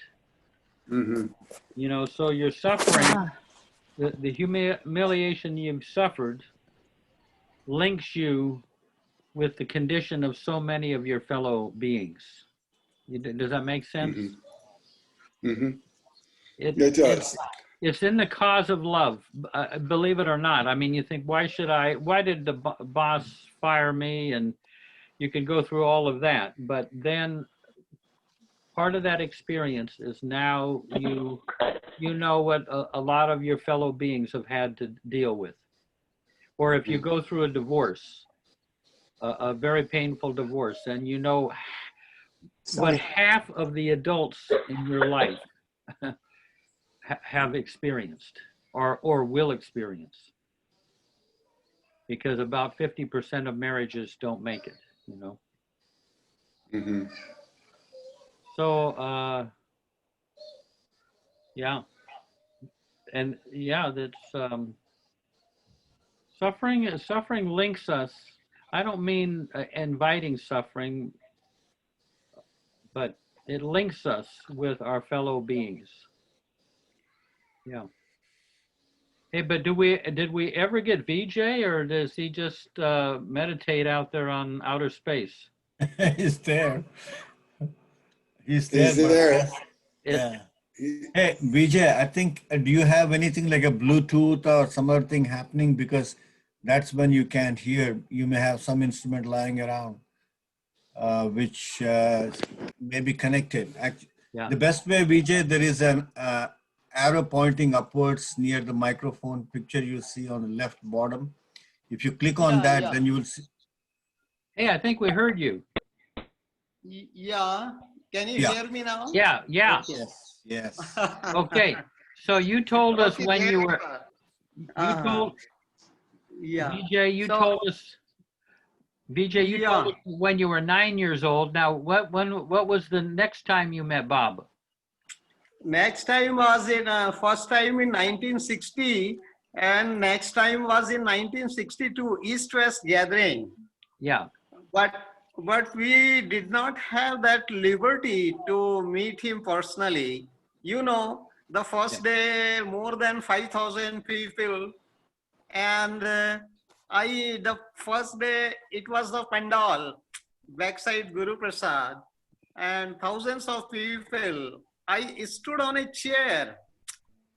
Mm-hmm. So you're suffering, the humiliation you've suffered links you with the condition of so many of your fellow beings. Does that make sense? Mm-hmm. Mm-hmm. It does. It's in the cause of love, believe it or not. I mean, you think, why did the boss fire me? And you can go through all of that. But then part of that experience is now you know what a lot of your fellow beings have had to deal with. Or if you go through a divorce, a very painful divorce, and you know what half of the adults in your life have experienced or will experience, because about 50% of marriages don't make it, Mm-hmm. So yeah, and yeah, that's suffering links us. I don't mean inviting suffering, but it links us with our fellow beings. Yeah. Hey, but did we ever get VJ, or does he just meditate out there on outer space? He's there. He's Is there. there? Yeah. Hey, Vijay, I think, do you have anything like a Bluetooth or some other thing happening? Because that's when you can't hear. You may have some instrument lying around, which may be connected. Yeah. The best way, Vijay, there is an arrow pointing upwards near the microphone picture you see on the left bottom. If you click on that, then you will see. Hey, I think we heard you. Yeah. Can you hear me now? Yeah. Okay. Yes. Okay. So you told us Okay, when you very were. well. You told. Yeah. VJ, you So- told us. VJ, you told us when you were 9 years old. Now, what was the next time you met Bob? Next time was in first time in 1960, and next time was in 1962 East-West gathering. Yeah. But we did not have that liberty to meet him personally. The first day more than 5,000 people, and the first day it was the pandal backside Guru Prasad, and thousands of people. I stood on a chair,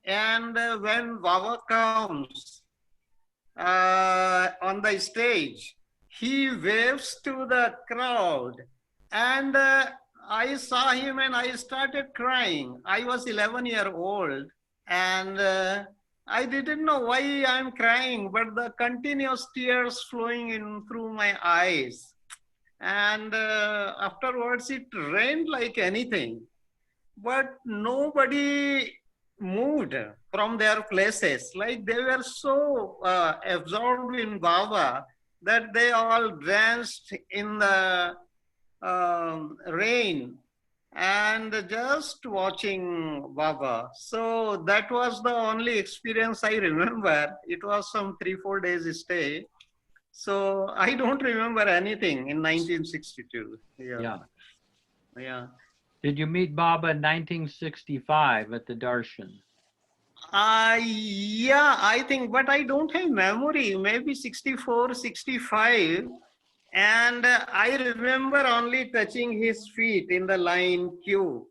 and when Baba comes on the stage, he waves to the crowd, and I saw him and I started crying. I was 11-year-old, and I didn't know why I'm crying, but the continuous tears flowing in through my eyes. And afterwards it rained like anything, but nobody moved from their places. Like they were so absorbed in Baba that they all danced in the rain and just watching Baba. So that was the only experience I remember. It was some 3-4 days stay. So I don't remember anything in 1962. Yeah. Did you meet Baba in 1965 at the Darshan? Yeah, I think, but I don't have memory. Maybe 64, 65. And I remember only touching his feet in the line queue.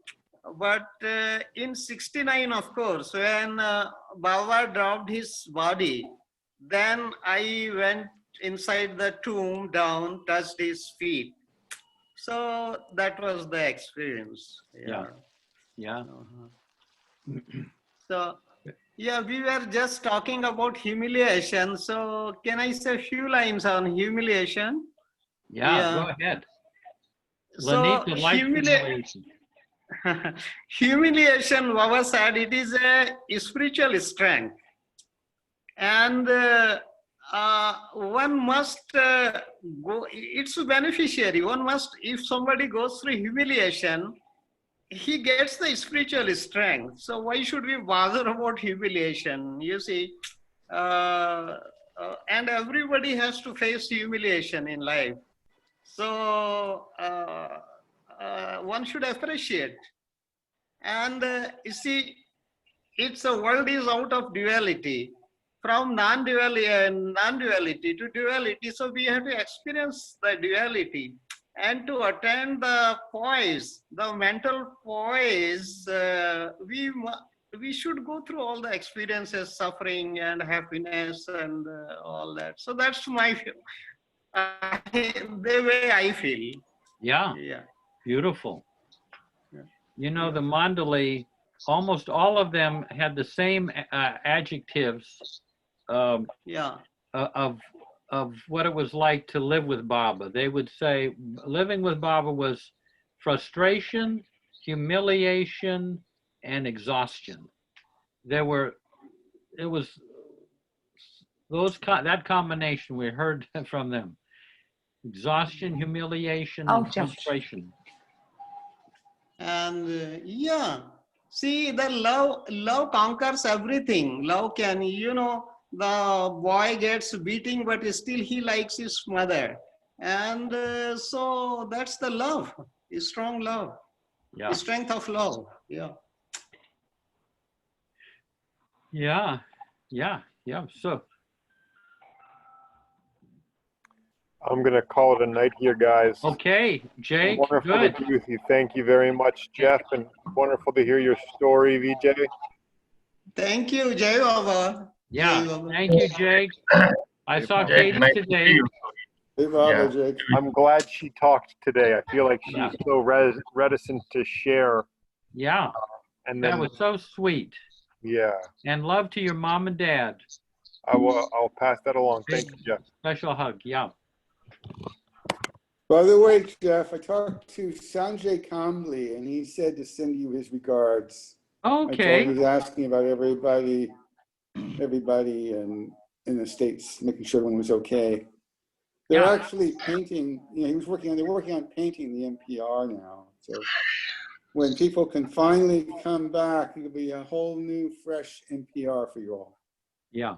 But in 69, of course, when Baba dropped his body, then I went inside the tomb down, touched his feet. So that was the experience. Yeah. Yeah. So, yeah, we were just talking about humiliation. So, can I say a few lines on humiliation? Yeah, go ahead. So, Lanita likes humiliation. humiliation, Baba said, it is a spiritual strength. And one must go, it's a beneficiary. One must, if somebody goes through humiliation, he gets the spiritual strength. So why should we bother about humiliation? You see, and everybody has to face humiliation in life. So one should appreciate. And you see, it's a world is out of duality, from non-duality to duality. So we have to experience the duality. And to attain the poise, the mental poise, we should go through all the experiences, suffering and happiness and all that. So that's my the way I feel. Yeah. Yeah. Beautiful. You know, the Mandali, almost all of them had the same adjectives of what it was like to live with Baba. They would say living with Baba was frustration, humiliation, and exhaustion. It was that combination we heard from them. Exhaustion, humiliation, and frustration. And yeah, see, the love conquers everything. Love can, you know, the boy gets beating, but still he likes his mother. And so that's the love, strong love, the strength of love. Yeah. Yeah. So I'm going to call it a night here, guys. Okay, Jake. Wonderful Good. to be with you. Thank you very much, Jeff, and wonderful to hear your story, Vijay. Thank you, Jai Baba. Yeah, Jai Baba. thank you, Jake. I saw Jake, Katie nice to today. see you. Hey, Baba, Jake. I'm glad she talked today. I feel like she's so reticent to share. Yeah, and that then, was so sweet. Yeah, And love to your mom and dad. I'll pass that along. Thank you, Jeff. Special hug, yeah. By the way, Jeff, I talked to Sanjay Kambli, and he said to send you his regards. Okay. He was asking about everybody in the States, making sure everyone was okay. They're actually painting, you know, they're working on painting the NPR now. So when people can finally come back, it'll be a whole new, fresh NPR for you all. Yeah.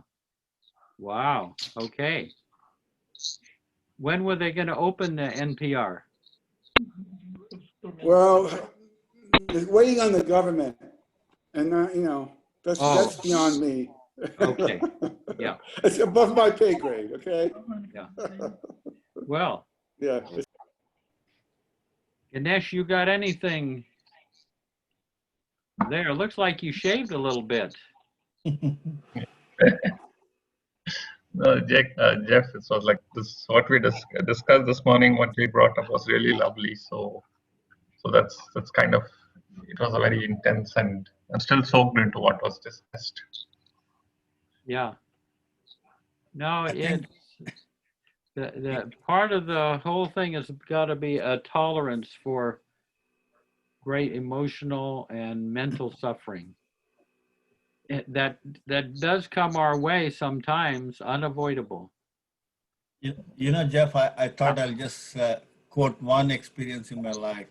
Wow. Okay. When were they going to open the NPR? Well, waiting on the government, and you know, that's beyond me. Okay. Yeah. It's above my pay grade. Okay. Yeah. Well. Yeah. Ganesh, you got anything there? Looks like you shaved a little bit. No, Jeff, it was like this. What we discussed this morning, what we brought up was really lovely. So that's kind of, it was a very intense, and I'm still soaked into what was discussed. Yeah. No, it's the part of the whole thing has got to be a tolerance for great emotional and mental suffering. That does come our way sometimes, unavoidable. You know, Jeff, I thought I'll just quote one experience in my life.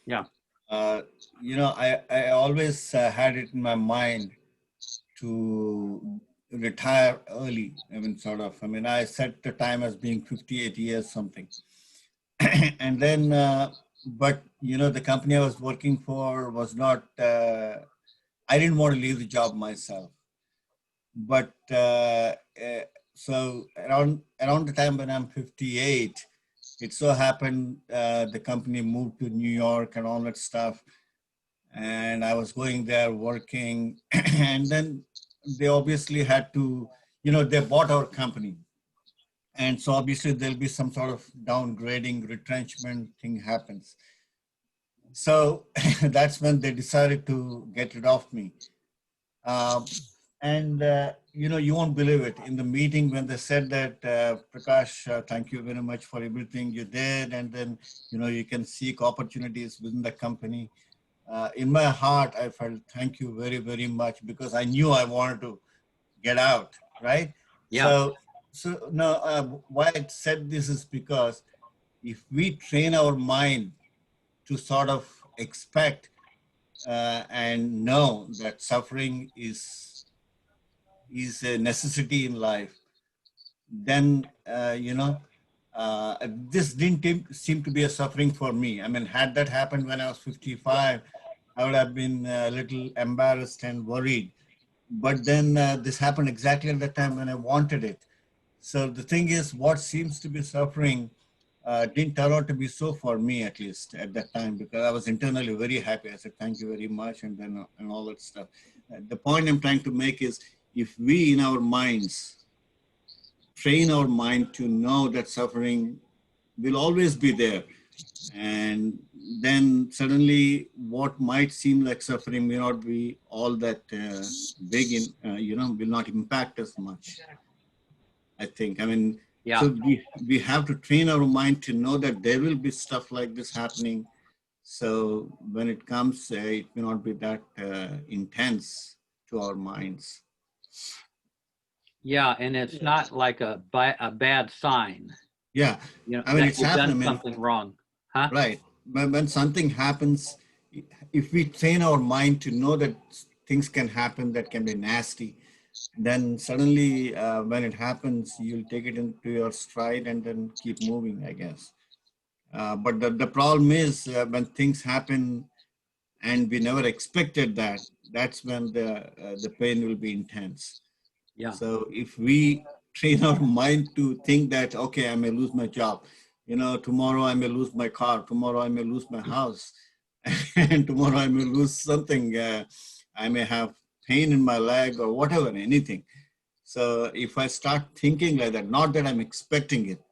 Yeah. You know, I always had it in my mind to retire early. I set the time as being 58 years something. And then, but, you know, the company I was working for was not, I didn't want to leave the job myself. But so around the time when I'm 58, it so happened the company moved to New York and all that stuff. And I was going there working. And then they obviously had to, they bought our company. And so obviously there'll be some sort of downgrading, retrenchment thing happens. So that's when they decided to get rid of me. You won't believe it. In the meeting when they said that, Prakash, thank you very much for everything you did. And then, you can seek opportunities within the company. In my heart, I felt thank you very, very much because I knew I wanted to get out, right? Yeah. So now why I said this is because if we train our mind to sort of expect and know that suffering is a necessity in life, then, this didn't seem to be a suffering for me. I mean, had that happened when I was 55, I would have been a little embarrassed and worried. But then this happened exactly at the time when I wanted it. So the thing is, what seems to be suffering didn't turn out to be so for me, at least at that time, because I was internally very happy. I said, thank you very much, and then and all that stuff. The point I'm trying to make is, if we in our minds train our mind to know that suffering will always be there, and then suddenly what might seem like suffering may not be all that big in, will not impact us much, I think. I mean, Yeah. so we have to train our mind to know that there will be stuff like this happening. So when it comes, it may not be that intense to our minds. Yeah, and it's not like a bad sign. Yeah, I mean, that it's you've happening. done something wrong, huh? Right. But when something happens, if we train our mind to know that things can happen that can be nasty, then suddenly when it happens, you'll take it into your stride and then keep moving, I guess. But the problem is when things happen and we never expected that, that's when the pain will be intense. Yeah. So if we train our mind to think that, okay, I may lose my job, tomorrow I may lose my car, tomorrow I may lose my house, and tomorrow I may lose something, I may have pain in my leg or whatever, anything. So if I start thinking like that, not that I'm expecting it,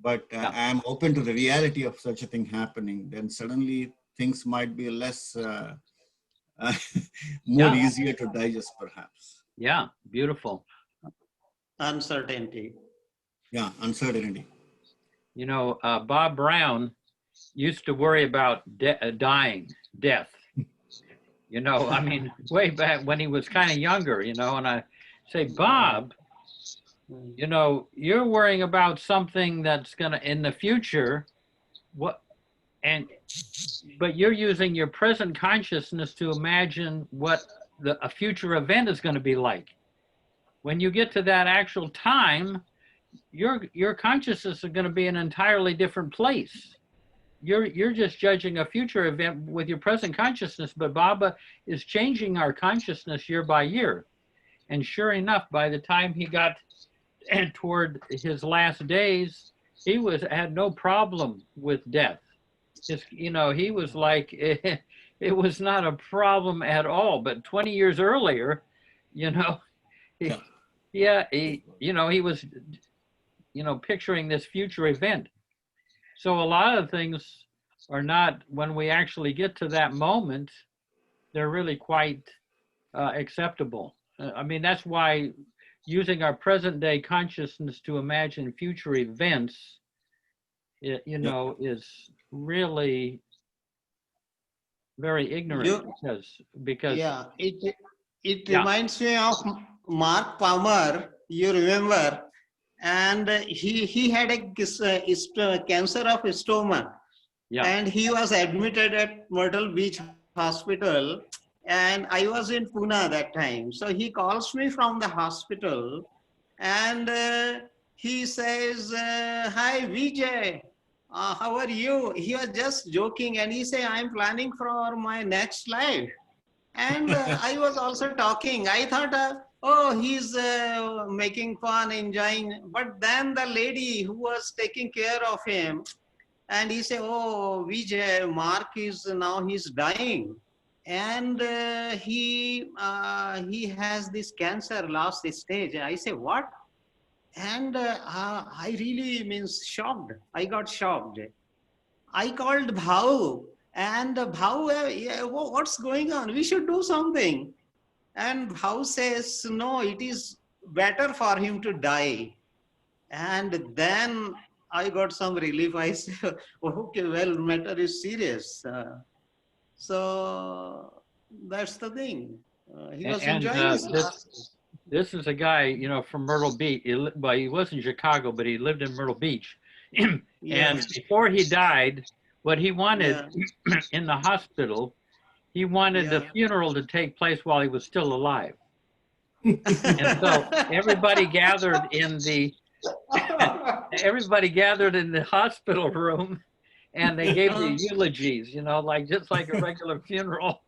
but I'm open to the reality of such a thing happening, then suddenly things might be less, more easier to digest perhaps. Yeah, beautiful. Uncertainty. Yeah, uncertainty. Bob Brown used to worry about dying, death. I mean, way back when he was kind of younger, and I say, Bob, you're worrying about something that's gonna in the future, but you're using your present consciousness to imagine what a future event is going to be like. When you get to that actual time, your consciousness is going to be in an entirely different place. You're just judging a future event with your present consciousness, but Baba is changing our consciousness year by year. And sure enough, by the time he got toward his last days, he had no problem with death. He was like, it was not a problem at all. But 20 years earlier, he was, picturing this future event. So a lot of things are not, when we actually get to that moment, they're really quite acceptable. I mean, that's why using our present day consciousness to imagine future events, is really very ignorant because yeah, it reminds me of Mark Palmer, you remember, and he had a cancer of stomach, and he was admitted at Myrtle Beach Hospital, and I was in Pune that time. So he calls me from the hospital, and he says, "Hi Vijay, how are you?" He was just joking, and he said, "I'm planning for my next life." And I was also talking. I thought, oh, he's making fun, enjoying. But then the lady who was taking care of him, And he said, oh, Vijay, Mark is now he's dying. And he has this cancer last stage. I say, what? And I really means shocked. I got shocked. I called Bhau, and Bhau, yeah, what's going on? We should do something. And Bhau says, no, it is better for him to die. And then I got some relief. I said, okay, well, matter is serious. So that's the thing. He was enjoying his last. This is a guy, you know, from Myrtle Beach. Well, he was in Chicago, but he lived in Myrtle Beach. And before he died, what he wanted in the hospital, he wanted the funeral to take place while he was still alive. And so everybody gathered in the hospital room, and they gave the eulogies, you know, like just like a regular funeral.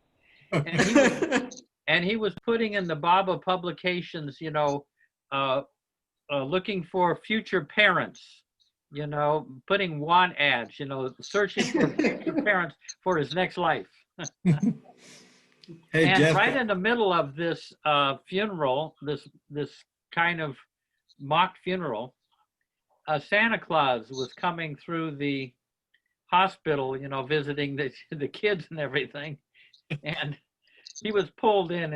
And he was putting in the Baba publications, you know, looking for future parents, you know, putting want ads, you know, searching for future parents for his next life. Hey, and Jeff. right in the middle of this funeral, this kind of mock funeral, Santa Claus was coming through the hospital, you know, visiting the kids and everything. And he was pulled in,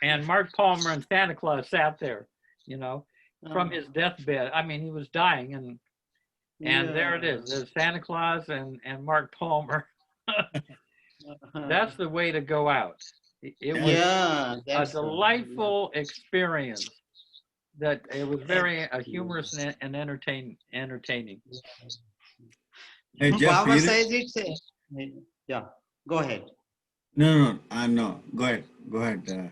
and Mark Palmer and Santa Claus sat there, you know, from his deathbed. I mean, he was dying, and there it is. There's Santa Claus and Mark Palmer. That's the way to go out. It was a delightful experience. That it was very humorous and entertaining. Hey, Jeff, Baba says it's yeah. Go ahead. No. Go ahead.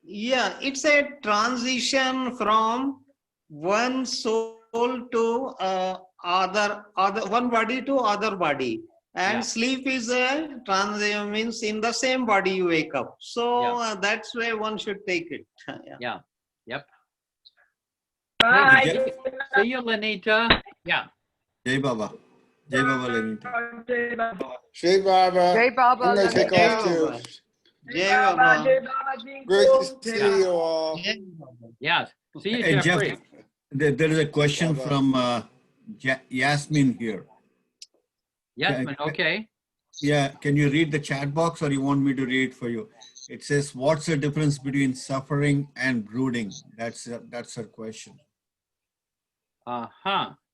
Yeah, it's a transition from one soul to other one body to other body, and sleep is a transition, means in the same body you wake up. So that's where one should take it. Yep. Bye. See you, Lenita. Yeah. Jai Baba. Jai Baba, Lenita. Jai Baba. Jai Baba. Jai Baba. I'm going to take off too. Jai Baba. Great to see you all. Yes. See you, Hey, Jeffrey. Jeff, there is a question from Yasmin here. Yasmin, okay. Yeah, can you read the chat box, or you want me to read for you? It says, what's the difference between suffering and brooding? That's her question.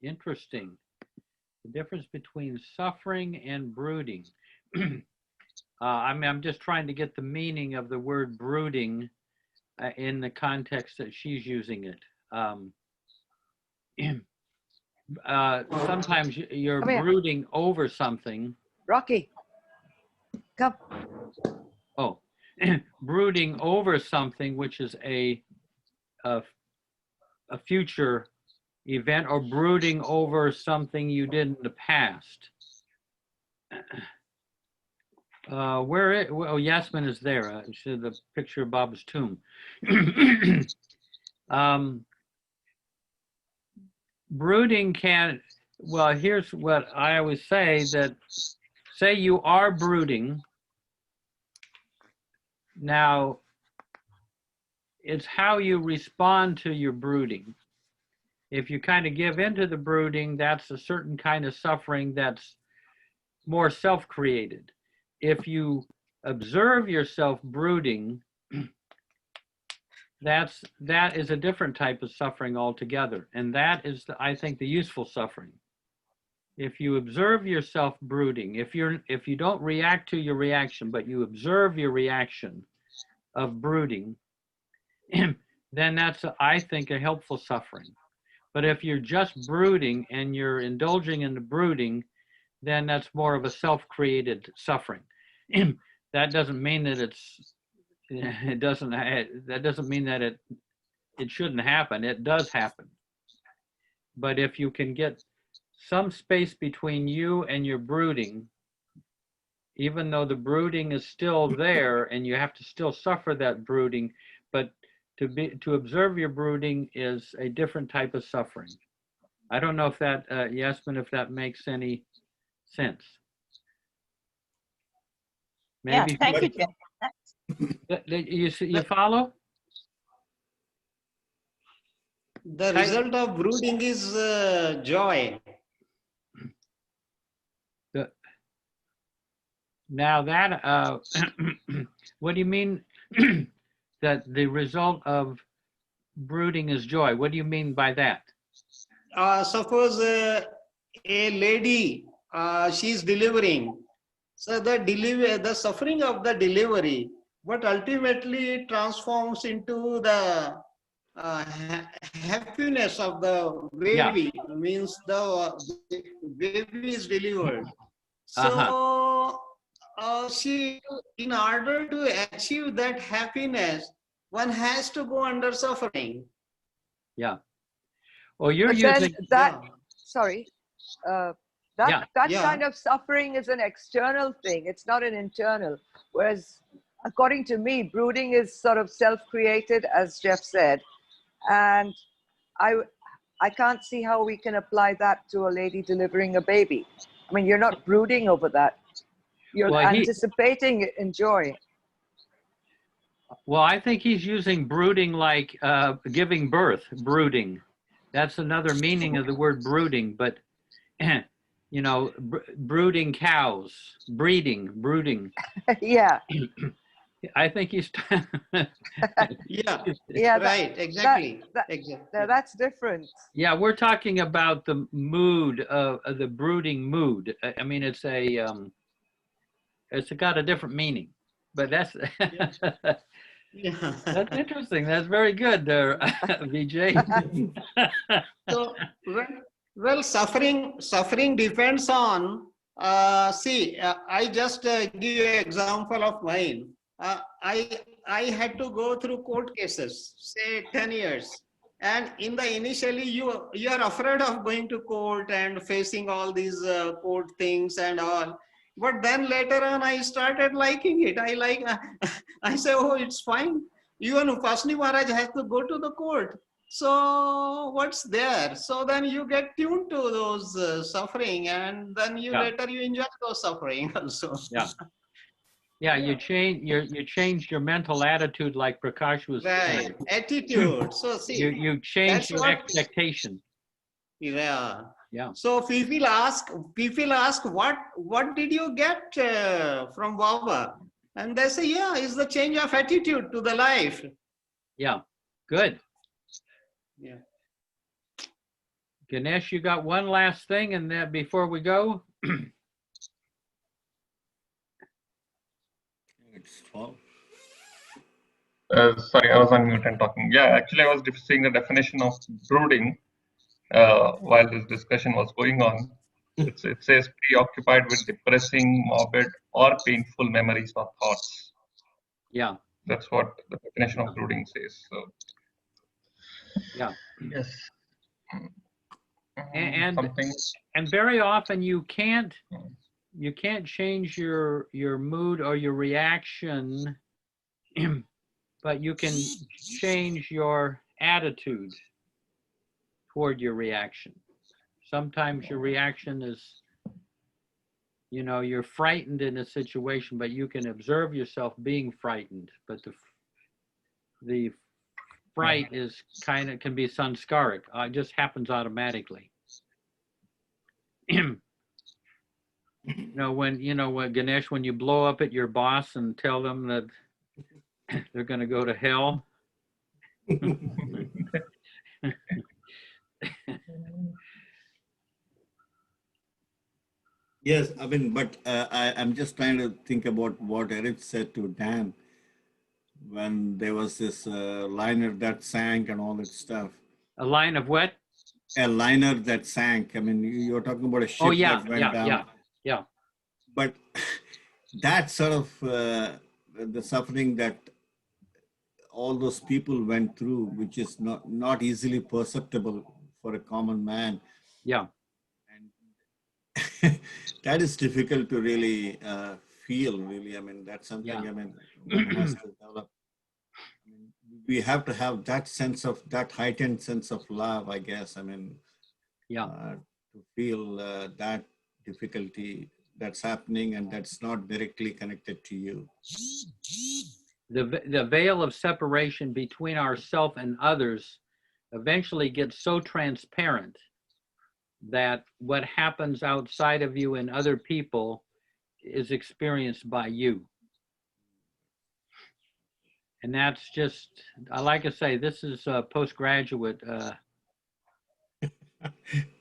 Interesting. The difference between suffering and brooding. I mean, I'm just trying to get the meaning of the word brooding in the context that she's using it. Sometimes you're brooding over something. Rocky, come. Oh, brooding over something which is a future event, or brooding over something you did in the past. Well, Yasmin is there. She had the picture of Baba's tomb. Brooding can, well, here's what I always say, that say you are brooding. Now, it's how you respond to your brooding. If you kind of give into the brooding, that's a certain kind of suffering that's more self-created. If you observe yourself brooding, that is a different type of suffering altogether. And that is, I think, the useful suffering. If you observe yourself brooding, if you don't react to your reaction, but you observe your reaction of brooding, then that's, I think, a helpful suffering. But if you're just brooding and you're indulging in the brooding, then that's more of a self-created suffering. That doesn't mean that that doesn't mean that it shouldn't happen. It does happen. But if you can get some space between you and your brooding, even though the brooding is still there and you have to still suffer that brooding, but to observe your brooding is a different type of suffering. I don't know if that, Yasmin, if that makes any sense. Yeah, Maybe thank you, Jeff. you follow? The result of brooding is joy. Now that, what do you mean that the result of brooding is joy? What do you mean by that? Suppose a lady, she's delivering. So the suffering of the delivery, but ultimately transforms into the happiness of the baby. Means the baby is delivered. So she, in order to achieve that happiness, one has to go under suffering. Yeah. Well, you're But then using that. Sorry. That Yeah. kind of suffering is an external thing. It's not an internal. Whereas, according to me, brooding is sort of self-created, as Jeff said, and I can't see how we can apply that to a lady delivering a baby. I mean, you're not brooding over that. You're anticipating it in joy. Well, I think he's using brooding like giving birth, brooding. That's another meaning of the word brooding, but you know, brooding cows, brooding. Yeah. I think he's. Yeah, right, exactly. That's different. Yeah, we're talking about the mood of the brooding mood. I mean, it's got a different meaning, but that's that's interesting. That's very good, there, Vijay. So, well, suffering depends on. I just give you an example of mine. I had to go through court cases, say 10 years. And initially you are afraid of going to court and facing all these court things and all. But then later on, I started liking it. I say, oh, it's fine. Even Upasni Maharaj has to go to the court. So what's there? So then you get tuned to those suffering, and then later you enjoy those suffering also. Yeah. Yeah, you change your mental attitude, like Prakash was saying. Attitude. So see, you change your expectation. Yeah. Yeah. So people ask, what did you get from Baba? And they say, yeah, it's the change of attitude to the life. Yeah. Good. Yeah. Ganesh, you got one last thing, and then before we go. Sorry, I was on mute and talking. Yeah, actually, I was seeing the definition of brooding while this discussion was going on. It says preoccupied with depressing, morbid, or painful memories or thoughts. Yeah. That's what the definition of brooding says. So. Yeah. Yes. And very often you can't change your mood or your reaction, but you can change your attitude toward your reaction. Sometimes your reaction is, you know, you're frightened in a situation, but you can observe yourself being frightened. But the fright is can be sanskaric. It just happens automatically. When Ganesh, when you blow up at your boss and tell them that they're going to go to hell. Yes, I mean, but I'm just trying to think about what Eric said to Dan when there was this liner that sank and all that stuff. A line of what? A liner that sank. I mean, you're talking about a ship that went down. Yeah. But that sort of the suffering that all those people went through, which is not easily perceptible for a common man. Yeah. And that is difficult to really feel, really. I mean, that's something, I mean, one has to develop. I mean, we have to have that heightened sense of love, I guess. I mean, Yeah. To feel that difficulty that's happening and that's not directly connected to you. The veil of separation between ourself and others eventually gets so transparent that what happens outside of you and other people is experienced by you. And that's just, I like to say, this is a postgraduate,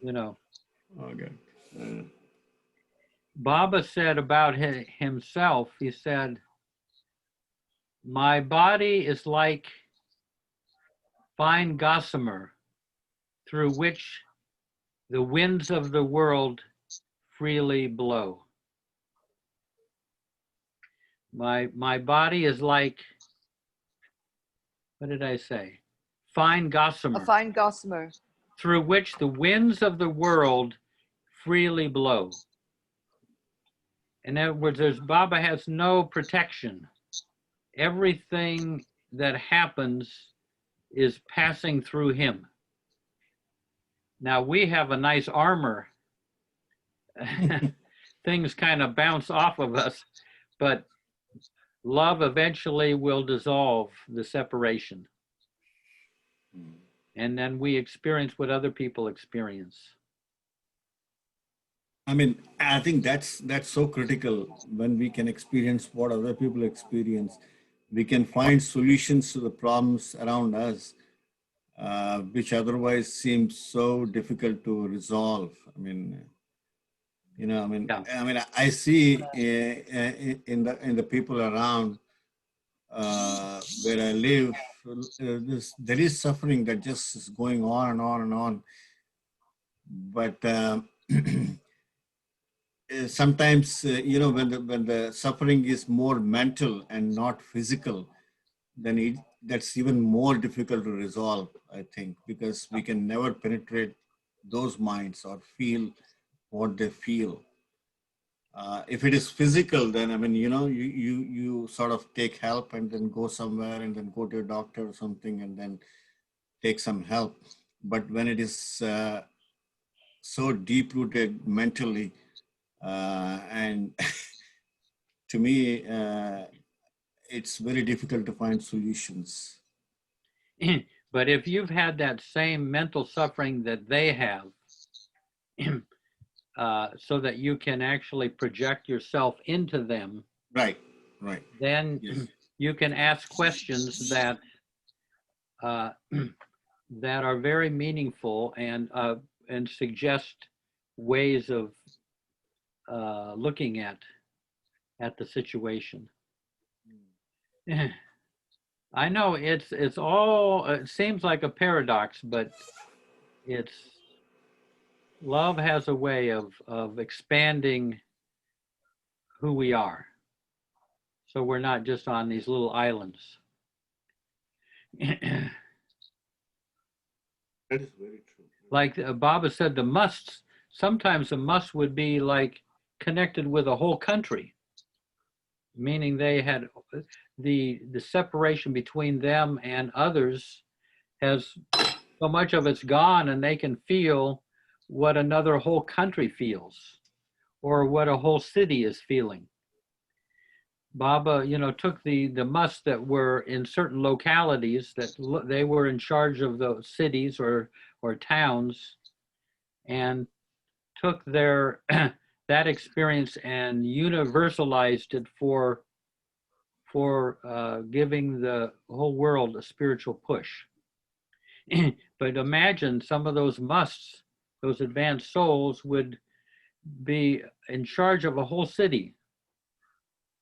you know. Okay. Baba said about himself, he said, my body is like fine gossamer through which the winds of the world freely blow. My body is like, what did I say? Fine gossamer. A fine gossamer. Through which the winds of the world freely blow. In other words, Baba has no protection. Everything that happens is passing through him. Now we have a nice armor. Things kind of bounce off of us, but love eventually will dissolve the separation. And then we experience what other people experience. I mean, I think that's so critical. When we can experience what other people experience, we can find solutions to the problems around us, which otherwise seem so difficult to resolve. I mean, you know, I see in the people around where I live, there is suffering that just is going on and on and on. But sometimes, you know, when the suffering is more mental and not physical, then that's even more difficult to resolve, I think, because we can never penetrate those minds or feel what they feel. If it is physical, then, I mean, you know, you sort of take help and then go somewhere and then go to a doctor or something and then take some help. But when it is so deep-rooted mentally, and to me, it's very difficult to find solutions. But if you've had that same mental suffering that they have, so that you can actually project yourself into them, right, then yes. You can ask questions that that are very meaningful and suggest ways of looking at the situation. I know it's all, it seems like a paradox, but love has a way of expanding who we are. So we're not just on these little islands. That is very true. Like Baba said, the musts, sometimes a must would be like connected with a whole country, meaning they had the separation between them and others has so much of it's gone, and they can feel what another whole country feels or what a whole city is feeling. Baba, you know, took the musts that were in certain localities that they were in charge of those cities or towns, and took their that experience and universalized it for giving the whole world a spiritual push. But imagine some of those musts, those advanced souls would be in charge of a whole city.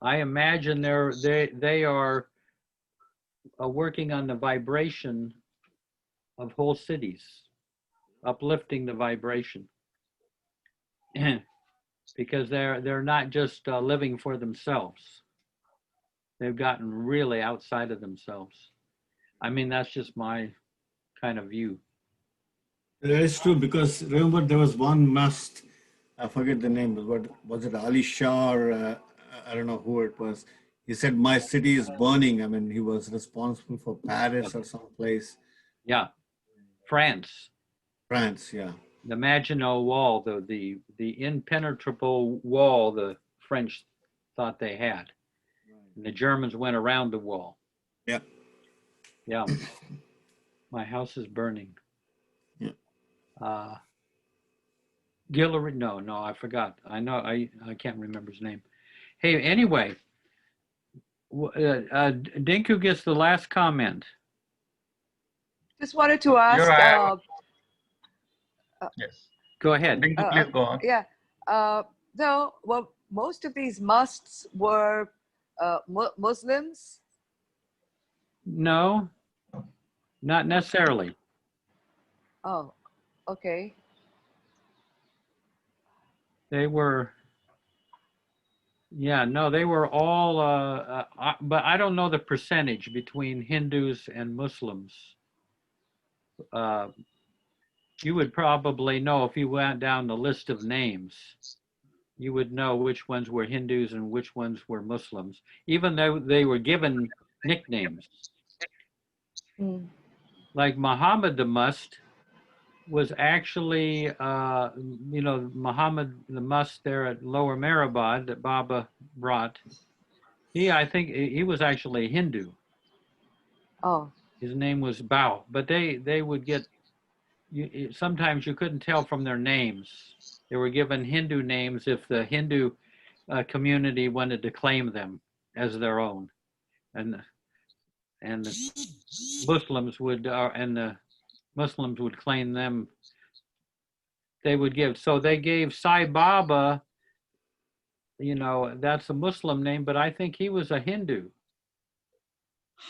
I imagine they are working on the vibration of whole cities, uplifting the vibration, because they're not just living for themselves. They've gotten really outside of themselves. I mean, that's just my kind of view. That is true, because remember there was one must, I forget the name, but was it Ali Shah or I don't know who it was. He said, my city is burning. I mean, he was responsible for Paris or someplace. Yeah, France. France, yeah. the Maginot Wall, the impenetrable wall the French thought they had. And the Germans went around the wall. Yeah. Yeah. My house is burning. Yeah. Guillory, no, I forgot. I know, I can't remember his name. Hey, anyway, Dinku gets the last comment. Just wanted to ask. Yes. Go ahead. Dinku, please go on. Yeah. No. Well, most of these musts were Muslims. No, not necessarily. Oh, okay. They were, yeah, no, they were all, but I don't know the percentage between Hindus and Muslims. You would probably know if you went down the list of names. You would know which ones were Hindus and which ones were Muslims, even though they were given nicknames. Like Muhammad the Must was actually, Muhammad the Must there at Lower Mehrabad that Baba brought. I think he was actually Hindu. Oh. His name was Bao, but they would get, sometimes you couldn't tell from their names. They were given Hindu names if the Hindu community wanted to claim them as their own, and the Muslims would claim them. They would give, so they gave Sai Baba, that's a Muslim name, but I think he was a Hindu.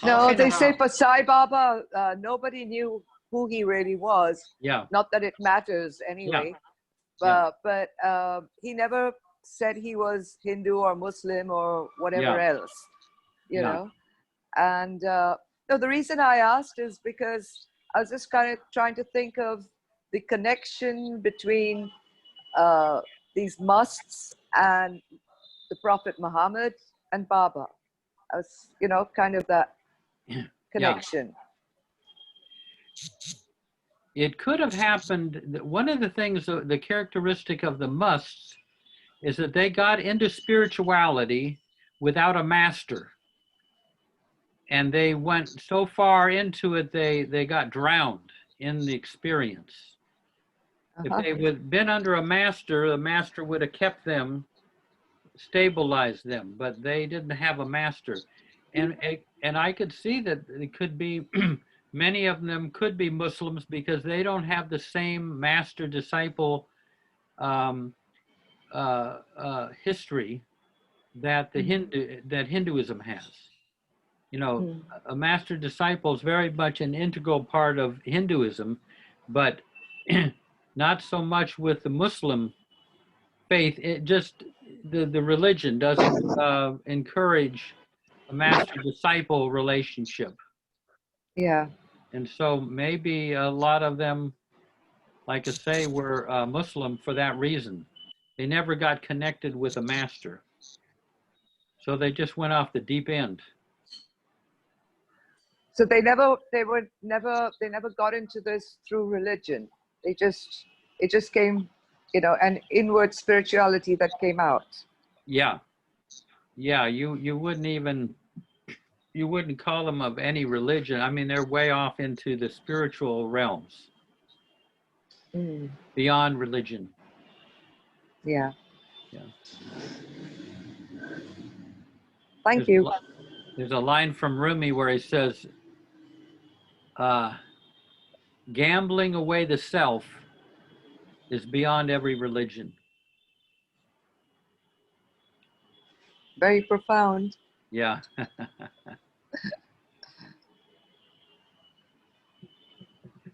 No, they say for Sai Baba, nobody knew who he really was. Yeah. Not that it matters anyway. Yeah. But he never said he was Hindu or Muslim or whatever else, you know. And no, the reason I asked is because I was just kind of trying to think of the connection between these musts and the Prophet Muhammad and Baba. I was, kind of that connection. It could have happened. One of the things, the characteristic of the musts is that they got into spirituality without a master. And they went so far into it, they got drowned in the experience. If they would have been under a master, the master would have kept them, stabilized them, but they didn't have a master. And I could see that it could be, many of them could be Muslims because they don't have the same master-disciple history that Hinduism has. A master-disciple is very much an integral part of Hinduism, but not so much with the Muslim faith. It just, the religion doesn't encourage a master-disciple relationship. Yeah. And so maybe a lot of them, like I say, were Muslim for that reason. They never got connected with a master. So they just went off the deep end. So they never got into this through religion. It just came, an inward spirituality that came out. Yeah. Yeah, you wouldn't call them of any religion. I mean, they're way off into the spiritual realms. Beyond religion. Yeah. Yeah. Thank you. There's a line from Rumi where he says, gambling away the self is beyond every religion. Very profound. Yeah.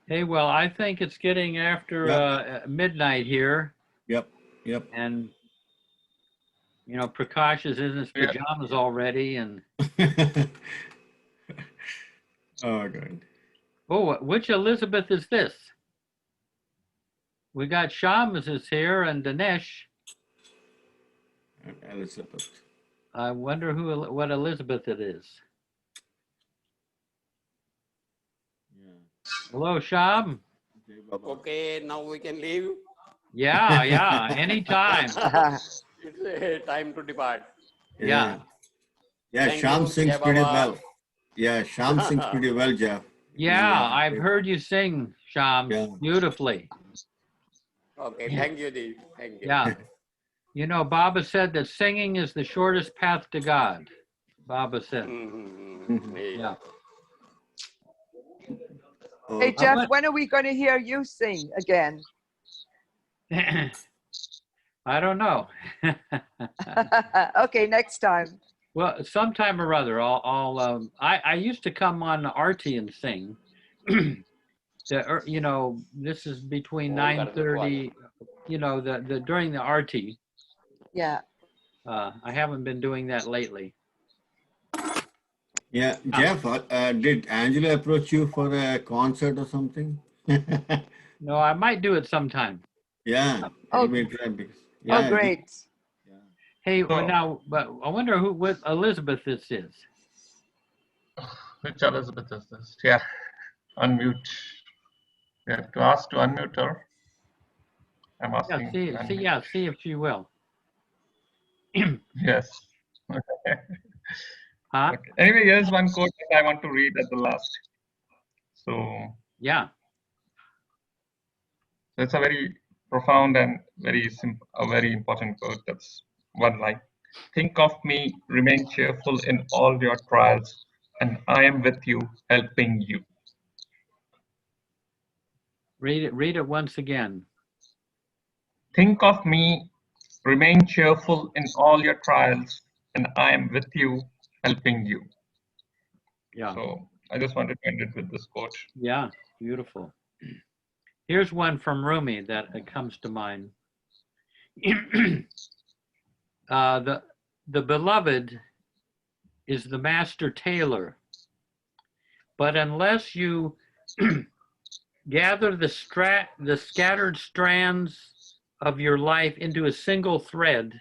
Hey, well, I think it's getting after midnight here. Yep. And, Prakash is in his pajamas already. And oh, good. Oh, which Elizabeth is this? We got Shams is here and Dinesh. Elizabeth. I wonder what Elizabeth it is. Yeah. Hello, Sham. Okay, now we can leave. Yeah, anytime. It's time to depart. Yeah. Yeah, Thank Sham you, sings Jai pretty Baba. well. Yeah, Sham sings pretty well, Jeff. Yeah, I've heard you sing, Sham, beautifully. Okay, thank you, Ji. Thank you. Yeah. You know, Baba said that singing is the shortest path to God. Baba said. Yeah. Hey, Jeff, when are we going to hear you sing again? I don't know. Okay, next time. Well, sometime or other, I used to come on Arti and sing. You know, this is between 9:30. You know, the during the Arti. Yeah. I haven't been doing that lately. Yeah, Jeff, did Angela approach you for a concert or something? No, I might do it sometime. Yeah. Oh, Yeah, great. Hey, well, now, but I wonder what Elizabeth this is. Which Elizabeth is this? Yeah, unmute. You have to ask to unmute her. I'm asking. See if she will. Yes. Huh? Okay. Anyway, here's one quote that I want to read at the last. So yeah, it's a very profound and very simple, a very important quote. That's one line. Think of me, remain cheerful in all your trials, and I am with you, helping you. Read it once again. Think of me, remain cheerful in all your trials, and I am with you, helping you. Yeah. So I just wanted to end it with this quote. Yeah, beautiful. Here's one from Rumi that comes to mind. The beloved is the master tailor, but unless you gather the scattered strands of your life into a single thread,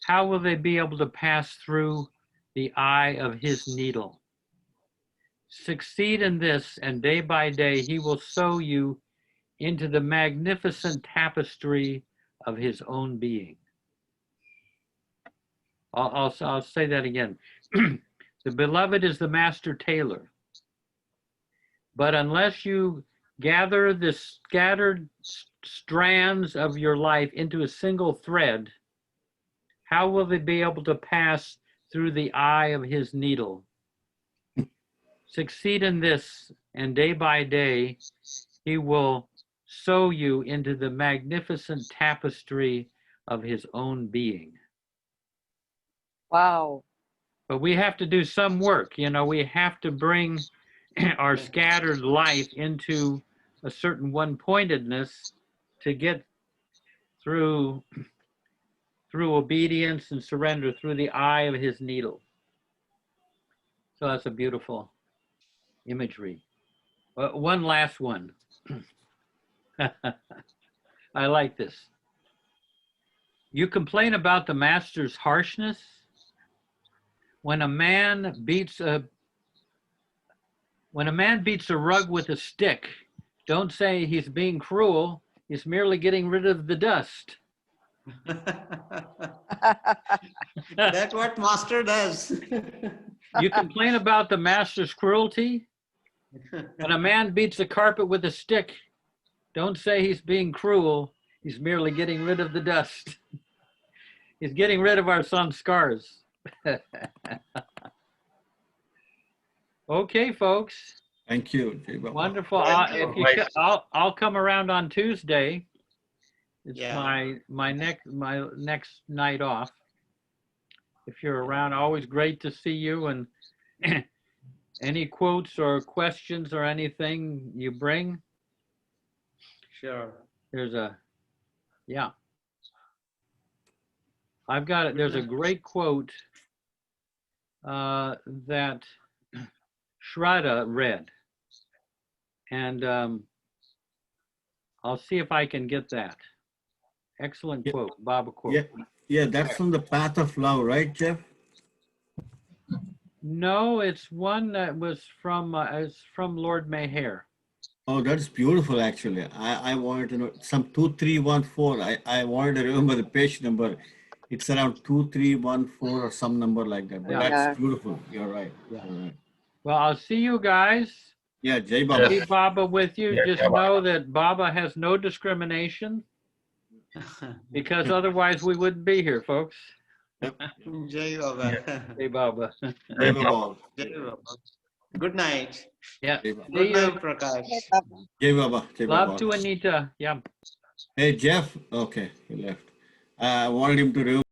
how will they be able to pass through the eye of his needle? Succeed in this, and day by day he will sew you into the magnificent tapestry of his own being. I'll say that again. The beloved is the master tailor, but unless you gather the scattered strands of your life into a single thread, how will they be able to pass through the eye of his needle? Succeed in this, and day by day, he will sew you into the magnificent tapestry of his own being. Wow. But we have to do some work. You know, we have to bring our scattered life into a certain one-pointedness to get through obedience and surrender through the eye of his needle. So that's a beautiful imagery. One last one. I like this. You complain about the master's harshness. When a man beats a rug with a stick, don't say he's being cruel. He's merely getting rid of the dust. That's what master does. You complain about the master's cruelty. When a man beats a carpet with a stick, don't say he's being cruel. He's merely getting rid of the dust. He's getting rid of our samskars. Okay, folks. Thank you. Wonderful. I'll come around on Tuesday. It's my next night off. If you're around, always great to see you. And any quotes or questions or anything you bring. Sure. I've got it. There's a great quote that Shraddha read. And I'll see if I can get that. Excellent quote, Baba quote. Yeah, that's from the Path of Love, right, Jeff? No, it's one that was from Lord Maher. Oh, that's beautiful, actually. I wanted to know some 2314. I wanted to remember the page number. It's around 2314 or some number like that. But Yeah. that's beautiful. You're right. Yeah. You're right. Well, I'll see you guys. Yeah, Jai Baba. Keep Baba with you. Yeah, Just Jai Baba. know that Baba has no discrimination, because otherwise we wouldn't be here, folks. Jai Baba. Hey, Baba. Jai Baba. Jai Baba. Good night. Yeah. Jai Baba. See Good you. night, Prakash. Jai Baba. Jai Love Baba. to Anita. Yeah. Hey, Jeff. Okay, he left. I wanted him to remember.